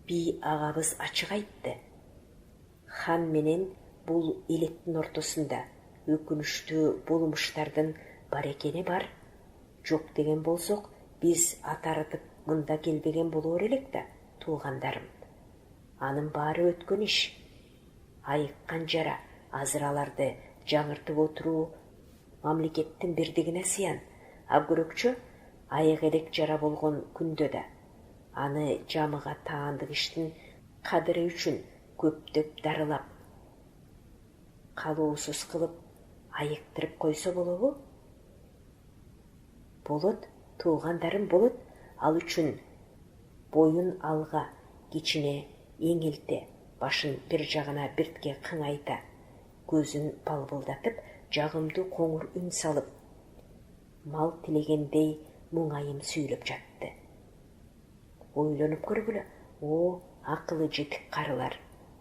бий агабыз ачык айтты. Хан менен бул элеттин ортосунда өкүнүчтүү болмуштардын бар экени бар. Жок деген болсок, биз атарытып мында келбеген болор элек да, туугандарым. Анын баары өткөн иш. Айыккан жара, азыр аларды жаңыртып отуруу мамлекеттин бирдигине сыян. Абгөрөкчө айык элек жара болгон күндө да аны жамыга таандык иштин кадыры үчүн көптөп дарылап, калуусуз кылып айыктырып койсо болобу? Болот, туугандарым, болот. Ал үчүн боюн алга, кичине эңилте, башын бир жагына биртке кыңайта, көзүн балбылдатып, жагымдуу коңур үн салып, мал тилегендей муңайым сүйлөп жатты. Ойлонуп көргүлө, о, акылы жетик карылар.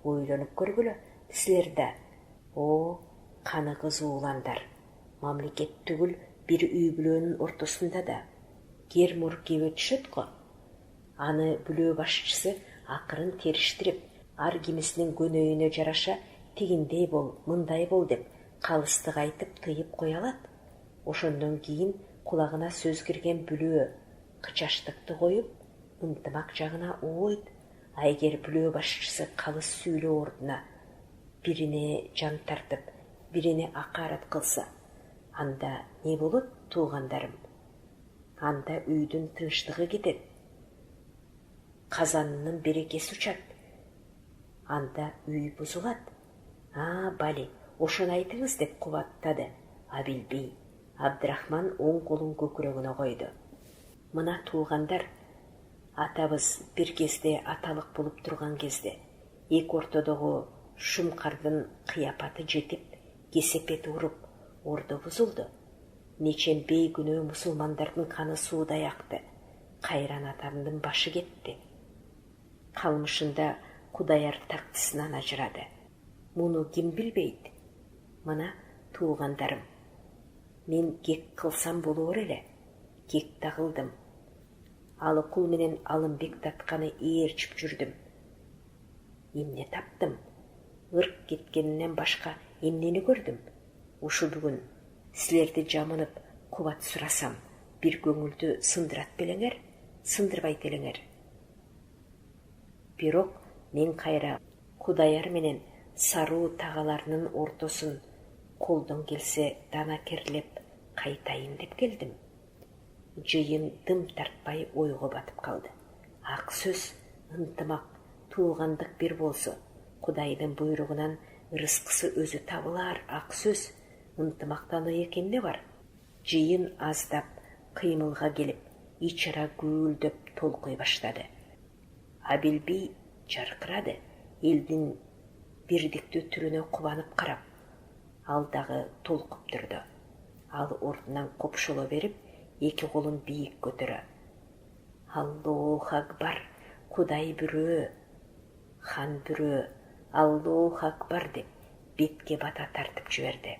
Ойлонуп көргүлө, силер да, о, каны кызуу уландар. Мамлекет түгүл, бир үй бүлөнүн ортосунда да кермур кеп өтүшөт го. Аны бүлөө башчысы акырын териштирип, ар кимисинин көнөйүнө жараша тигиндей бол, мындай бол деп калыстык айтып тыйып кое алат. Ошондон кийин кулагына сөз кирген бүлөө кычаштыкты коюп, ынтымак жагына ойт. А эгер бүлөө башчысы калыс сүйлөө ордуна бирине жан тартып, бирине акарат кылса, анда не болот, туугандарым? Анда үйдүн тынчтыгы кетет. казанынын берекеси учат. Анда үй бузулат. Бали, ошону айтыңыз деп кубаттады Абил бей. Абдрахман оң колун көкүрөгүнө койду. Мына туугандар, атабыз бир кезде аталык болуп турган кезде эки ортодогу шумкардын кыяпаты жетип, кесепети уруп, ордо бузулду. Нечен бейгүнөө мусулмандардын каны суудай акты. Кайран атамдын башы кетти. Калмышында Кудаяр тактысынан ажырады. Муну ким билбейт? Мына туугандарым. Мен кек кылсам болоор эле. Кек да кылдым. Алыкул менен Алымбек татканы ээрчип жүрдүм. Эмне таптым? Ырк кеткенинен башка эмнени көрдүм? Ушу бүгүн силерди жамынып кубат сурасам, бир көңүлдү сындырат белеңер, сындырбайт элеңер. Бирок мен кайра Кудаяр менен Саруу тагаларынын ортосун колдон келсе данакерлеп кайтайын деп келдим. Жыйын дым тартпай ойго батып калды. Ак сөз, ынтымак, туугандык бир болсо, Кудайдын буйругунан рызкысы өзү табылар. Ак сөз, ынтымактан ыйык эмне бар? Жыйын аздап кыймылга келип, ичара гүлдөп толкуй баштады. Абил бей жаркырады. Элдин бирдиктүү түрүнө кубанып карап, ал дагы толкуп турду. Ал ордунан копшоло берип, эки колун бийик көтөрө. Аллоху акбар, Кудай бүрөө, хан бүрөө, Аллоху акбар деп бетке бата тартып жиберди.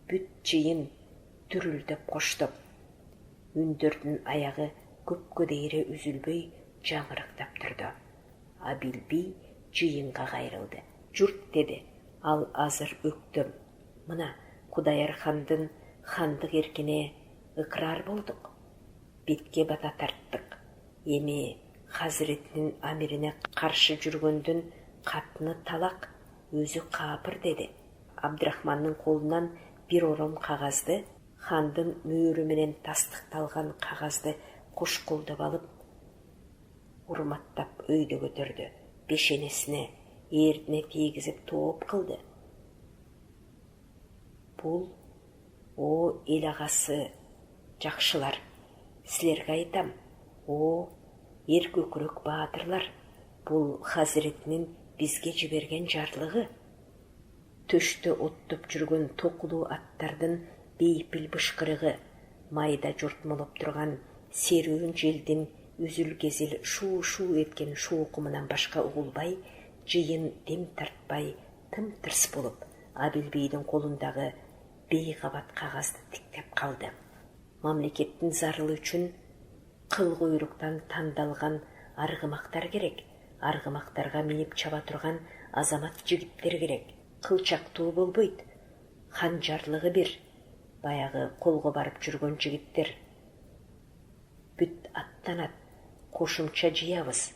Бүт жыйын дүрүлдөп коштоп, үндөрдүн аягы көпкө дейре үзүлбөй жаңырыктап турду. Абил бей жыйынга кайрылды. Журт деди, ал азыр өктөм. Мына Кудаяр хандын хандык эркине ыкрар болдук. Бетке бата тарттык. Эми Хазиретинин амирине каршы жүргөндүн катыны талак, өзү капыр деди. Абдрахмандын колунан бир ором кагазды, хандын мөөрү менен тастыкталган кагазды кош колдоп алып, урматтап өйдө көтөрдү. Бешенесине, эрдине тийгизип тооп кылды. Бул, о эл агасы жакшылар, силерге айтам, о эр көкүрөк баатырлар, бул Хазиретинин бизге жиберген жарлыгы. Төштө оттоп жүргөн токулуу аттардын бейпил бышкырыгы, майда жортмолоп турган серүүн желдин үзүл-кезил шуу-шуу эткен шуукумунан башка угулбай, жыйын дем тартпай, тым-тырс болуп, Абил бейдин колундагы бейкабат кагазды тиктеп калды. Мамлекеттин зарылы үчүн кыл куйруктан тандалган аргымактар керек. Аргымактарга минип чаба турган азамат жигиттер керек. Кылчактуу болбойт. Хан жарлыгы бир. Баягы колго барып жүргөн жигиттер. Бүт аттанат. Кошумча жыябыз.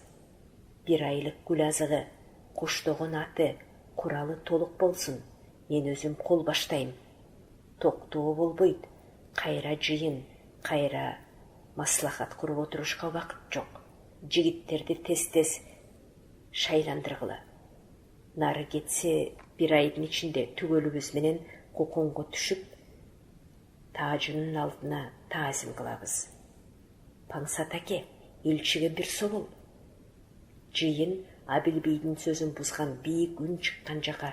Бир айлык гүл азыгы, коштогон аты, куралы толук болсун. Мен өзүм кол баштайм. Токтоо болбойт. Кайра жыйын, кайра маслахат куруп отурушка убакыт жок. Жигиттерди тез-тез шайландыргыла. Нары кетсе, бир айдын ичинде түгөлүбүз менен коконго түшүп, таажынын алдына таазим кылабыз. Паңсат аке, элчиге бир собол. Жыйын Абил бейдин сөзүн бузган бийик үн чыккан жака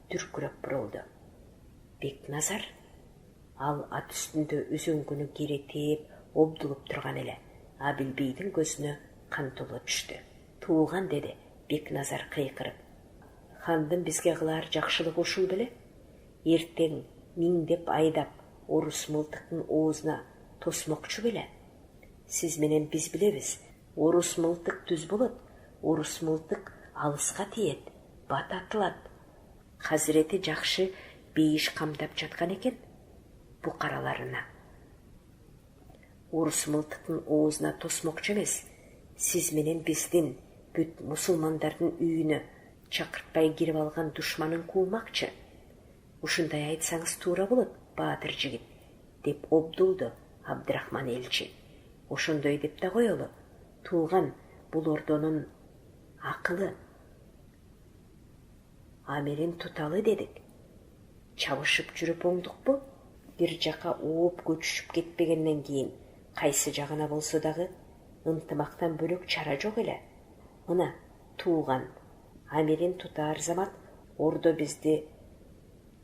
дүркүрөп бурулду. Бекназар, ал ат үстүндө үзөңгүнү керетип, обдулуп турган эле. Абил бейдин көзүнө кан толо түштү. Тууган, деди Бекназар кыйкырып. Хандын бизге кылар жакшылыгы ушул беле? Эртең миңдеп айдап орус мылтыктын оозуна тосмокчу беле? Сиз менен биз билебиз, орус мылтык түз болот, орус мылтык алыска тиет, бат атылат. Хазирети жакшы бейиш камдап жаткан экен букараларына. Орус мылтыктын оозуна тосмокчу эмес, сиз менен биздин бүт мусулмандардын үйүнө чакыртпай кирип алган душманын куумакчы. Ушундай айтсаңыз туура болот, баатыр жигит, деп обдулду Абдрахман элчи. Ошондой деп да коелу. Тууган, Бул ордонун акылы. Америн туталы дедик. Чабышып жүрүп оңдукпу? Бир жака ооп көчүшүп кетпегенден кийин кайсы жагына болсо дагы ынтымактан бөлөк чара жок эле. Мына тууган Америн тутаар замат ордо бизди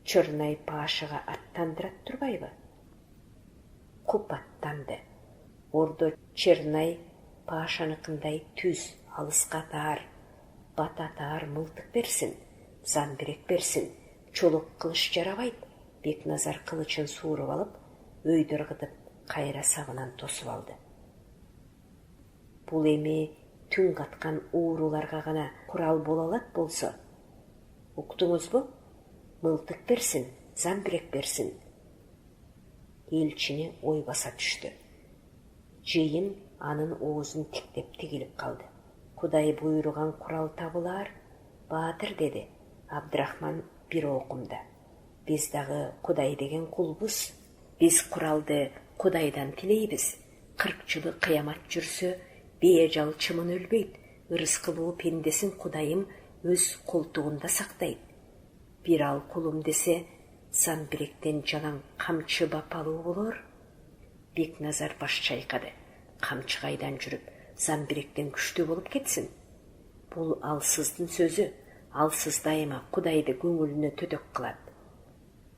Чорнай Пашага аттандырат турбайбы? Куп аттанды. Ордо Чернай Пашаныкындай түз, алыска таар, бата таар мылтык берсин, замбирек берсин, чолок кылыч жарабайт. Бекназар кылычын сууруп алып, өйдө ыргытып, кайра сабынан тосуп алды. Бул эми түн каткан ууруларга гана курал боло алат болсо, уктуңузбу? Мылтык берсин, замбирек берсин. Элчини ой баса түштү. Жыйын анын оозун тиктеп тигилип калды. Кудай буйруган курал табылар, баатыр, деди Абдрахман бир окумда. Биз дагы Кудай деген кулбуз. Биз куралды Кудайдан тилейбиз. 40 жылы кыямат жүрсө, беежал чымын өлбөйт. Ырыскылуу пендесин Кудайым өз колтугунда сактайт. Бир ал кулум десе, замбиректен жалаң камчы бапалуу болор. Бекназар баш чайкады. Камчы кайдан жүрүп, замбиректен күчтүү болуп кетсин. Бул алсыздын сөзү. Алсыз дайыма Кудайды көңүлүнө төтөк кылат.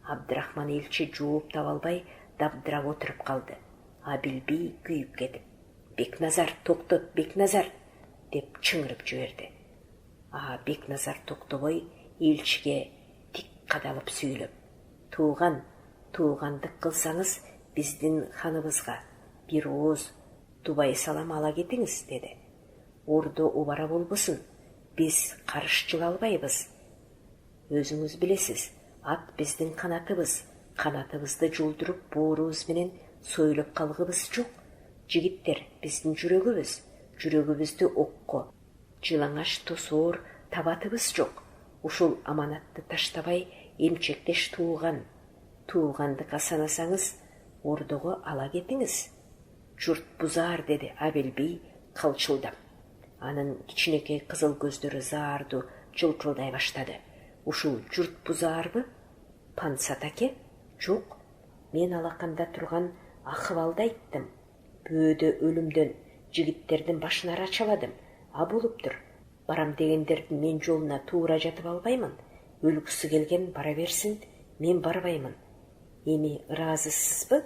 Абдрахман элчи жооп таба албай дабдырап отуруп калды. Абил бий күйүп кетип: "Бекназар, токтот, Бекназар!" деп чыңырып жиберди. Бекназар токтобой элчиге тик кадалып сүйлөп: "Тууган, туугандык кылсаңыз, биздин ханыбызга бир ооз дубай салам ала кетиңиз", деди. "Ордо убара болбосун, биз карыш жыла албайбыз. Өзүңүз билесиз, ат биздин канатыбыз. Канатыбызды жулдуруп боорубуз менен сойлоп калгыбыз жок. Жигиттер биздин жүрөгүбүз. Жүрөгүбүздү окко, жылаңаш тосоор табатыбыз жок. Ушул аманатты таштабай эмчектеш тууган. Туугандыкка санасаңыз, ордого ала кетиңиз. Журт бузаар", деди Абил бий кылчылдап. Анын кичинекей кызыл көздөрү заардуу жылтылдай баштады. "Ушул журт бузаарбы, Пансат аке?" "Жок, мен алаканда турган акыбалды айттым. Бөөдө өлүмдөн жигиттердин башын арачаладым. Болуптур. Барам дегендердин мен жолуна туура жатып албаймын. Өлгүсү келген бара берсин, мен барбаймын. Эми ыраазысызбы?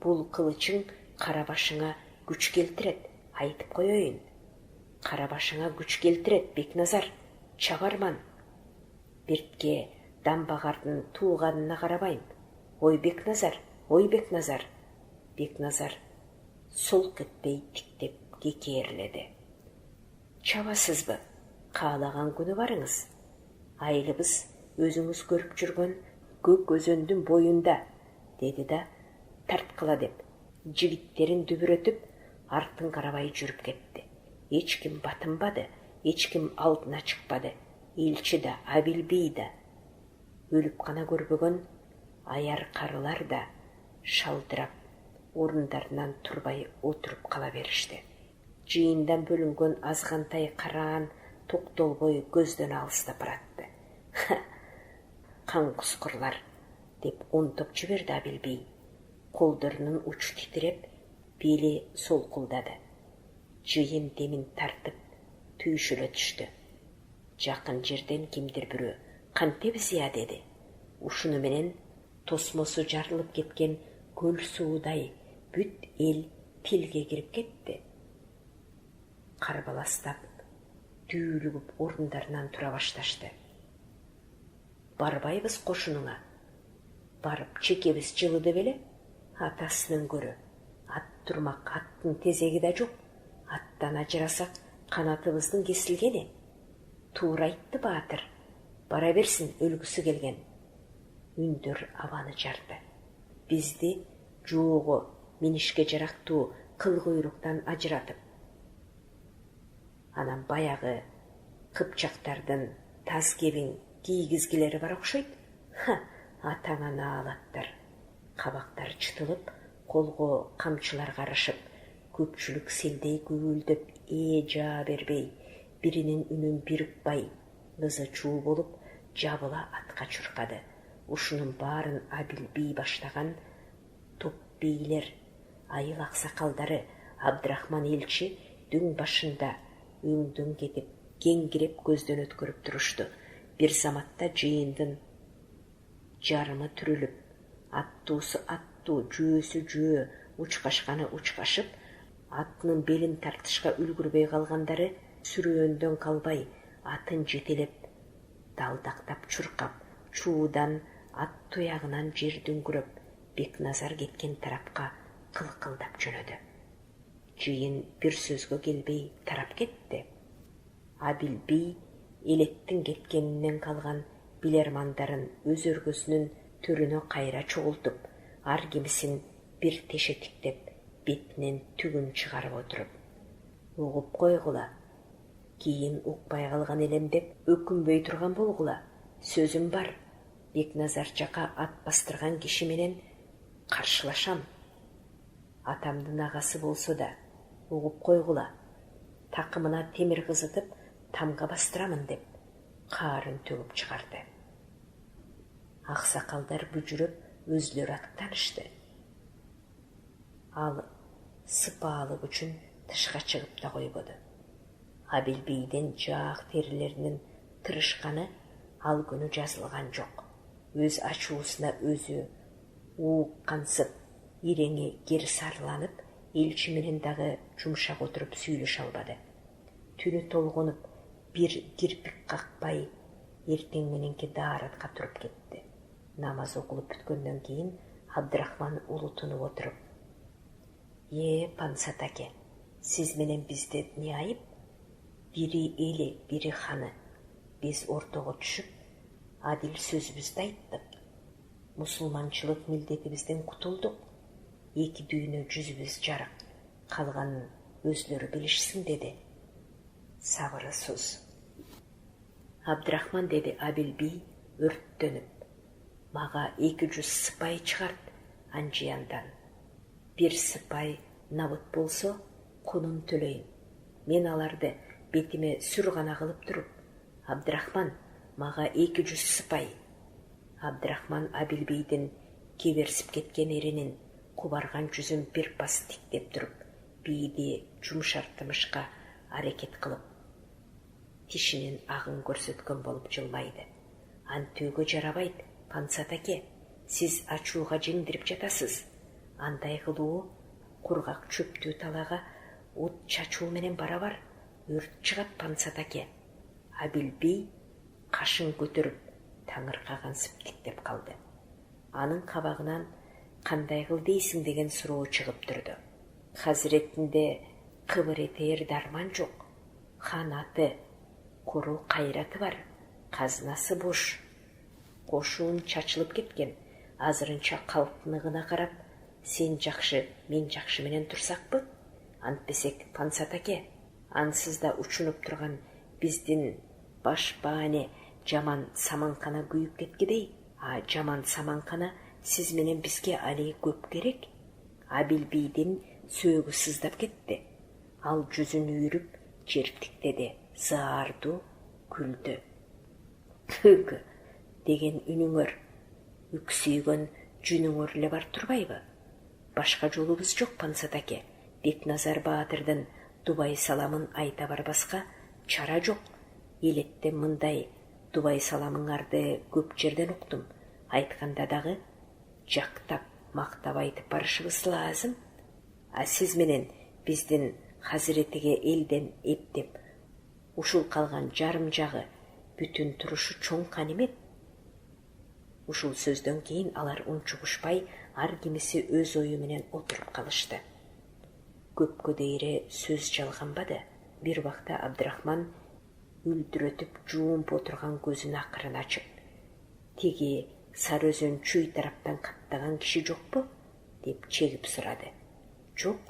Бул кылычың кара башыңа күч келтирет, айтып коеюн. Кара башыңа күч келтирет, Бекназар, чабарман. Бертке Дамбагардын тууганына карабайм. Ой Бекназар, ой Бекназар." Бекназар солк этпей тиктеп кекээрледи. "Чабасызбы? Каалаган күнү барыңыз. Айылыбыз өзүңүз көрүп жүргөн көк өзөндүн боюнда", деди да тарткыла деп жигиттерин дүбүрөтүп артын карабай жүрүп кетти. Эч ким батынбады, эч ким алдына чыкпады. Элчи да, Абил бий да, өлүп гана көрбөгөн аяр карылар да шалдырап орундарынан турбай отуруп кала беришти. Жыйындан бөлүнгөн азгантай караан токтолбой көздөн алыстап баратты. "Кан кускурлар", деп онтоп жиберди Абил бий. Колдорунун учу титиреп, бели солкулдады. Жыйын демин тартып түйшүлө түштү. Жакын жерден кимдир бирөө "Кантебиз я?" деди. Ушуну менен тосмосу жарылып кеткен көл суудай бүт эл тилге кирип кетти. Карбаластап, дүүлүгүп орундарынан тура башташты. "Барбайбыз кошунуңа. Барып чекебиз жылыды беле? Атасынан көрө. Ат турмак, аттын тезеги да жок. Аттан ажырасак, канатыбыздын кесилгени. Туура айтты баатыр. Бара берсин, өлгүсү келген." Үндөр абаны жарды. Бизди жоого минишке жарактуу кыл куйруктан ажыратып. Анан баягы кыпчактардын таз кебиң кийгизгилери бар окшойт. Атаңа наалаттар. Кабактары чытылып, колго камчылар карышып, Көпчүлүк селдей күбүлдөп жаа бербей, биринин үнүн бир укпай, ызы чуу болуп жабыла атка чуркады. Ушунун баарын Абил бий баштаган топ бийлер, айыл аксакалдары, Абдрахман элчи дөң башында өңдөн кетип, кеңкирип көздөн өткөрүп турушту. Бир заматта жыйындын жарымы түрүлүп, аттуусу аттуу, жөөсү жөө, учкашканы учкашып, атынын белин тартышка үлгүрбөй калгандары сүрөөндөн калбай, атын жетелеп, далдактап чуркап, чуудан ат туягынан жер дүңгүрөп, Бекназар кеткен тарапка кылкылдап жөнөдү. Жыйын бир сөзгө келбей тарап кетти. Абил бий элеттин кеткенинен калган билермандарын өз өргөсүнүн төрүнө кайра чогултуп, ар кимисин бир теше тиктеп, бетинен түгүн чыгарып отуруп: "Угуп койгула, кийин укпай калган элем деп өкүнбөй турган болгула. Сөзүм бар. Бекназар жака ат бастырган киши менен каршылашам. Атамдын агасы болсо да, угуп койгула. Такымына темир кызытып, тамга бастырамын" деп каарын төгүп чыгарды. Аксакалдар бүжүрөп өзүлөрү аттанышты. Ал сыпаалык үчүн тышка чыгып да койбоду. Абил бийдин жаак терилеринин тырышканы ал күнү жазылган жок. Өз ачуусуна өзү ууккансып, иреңи кер сарланып, элчи менен дагы жумшак отуруп сүйлөшө албады. Түнү толгонуп, бир кирпик какпай, эртең мененки дааратка туруп кетти. Намаз окулуп бүткөндөн кийин Абдрахман улутунуп отуруп: Пансат аке, сиз менен бизде эмне айып? Бири эли, бири ханы. Биз ортого түшүп, адил сөзүбүздү айттык. Мусулманчылык милдетибизден кутулдук. Эки дүйнө жүзүбүз жарык. Калганын өзлөрү билишсин деди. Сабырсыз. Абдрахман, деди Абил бий өрттөнүп. Мага 200 сыпай чыгарт Анжияндан. Бир сыпай набыт болсо, кунун төлөйм. Мен аларды бетиме сүргана кылып туруп: Абдрахман, мага 200 сыпай. Абдрахман Абил бийдин кеберсип кеткен эринин, кубарган жүзүн бир пас тиктеп туруп, бийди жумшартымышка аракет кылып, тишинин агын көрсөткөн болуп жылмайды. Антөөгө жарабайт, Пансат аке, сиз ачууга жеңдирип жатасыз. Андай кылуу кургак чөптүү талага от чачуу менен барабар. Өрт чыгат, Пансат аке. Абил бий кашын көтөрүп, таңыркаган сыптиктеп калды. Анын кабагынан кандай кыл дейсиң деген суроо чыгып турду. Хазиретинде кыбыр этер дарман жок. Хан аты, кору кайраты бар, казынасы бош. Кошуун чачылып кеткен. Азырынча калктыныгына карап, сен жакшы, мен жакшы менен турсакпы? Антпесек, Пансат аке, ансыз да учунуп турган биздин баш баане жаман саманкана күйүп кеткидей. Жаман саманкана сиз менен бизге али көп керек. Абил бийдин сөөгү сыздап кетти. Ал жүзүн үйрүп, жерптиктеди, заардуу күлдү. Күгү деген үнүңөр, үксүйгөн жүнүңөр эле бар турбайбы? Башка жолубуз жок, Пансат аке. Бекназар баатырдын дубай саламын айта барбаска чара жок. Элетте мындай дубай саламыңарды көп жерден уктум. Айтканда дагы жактап, мактап айтып барышыбыз лазым. Сиз менен биздин хазиретиге элден эптеп ушул калган жарым жагы бүтүн турушу чоң канемет. Ушул сөздөн кийин алар унчугушпай, ар кимиси өз ою менен отуруп калышты. Көпкө дейре сөз жалганбады. Бир убакта Абдрахман үлдүрөтүп жуумп отурган көзүн акырын ачып: Тиги Сары Өзөн чүй тараптан каттаган киши жокпу? Деп чегип сурады. Жок,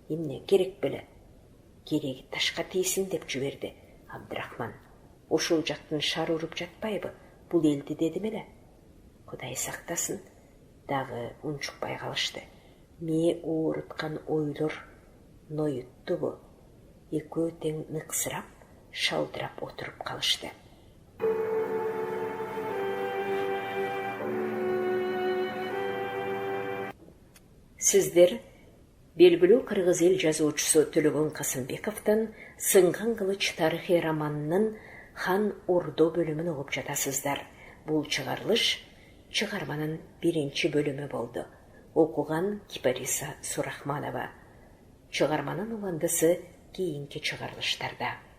эмне керек беле? Кереги ташка тийсин деп жиберди Абдрахман. Ошол жактын шар уруп жатпайбы? Бул элди дедим эле. Кудай сактасын. Дагы унчукпай калышты. Мээ ооруткан ойлор ноютту бу. Экөө тең ныксырап, шалдырап отуруп калышты. Сиздер белгилүү кыргыз эл жазуучусу Төлөгөн Касымбековдун Сынган кылыч тарыхый романынын Хан Ордо бөлүмүн угуп жатасыздар. Бул чыгарылыш чыгарманын 1-бөлүмү болду. Окуган Кипариса Сурахманова. Чыгарманын уландысы кийинки чыгарылыштарда.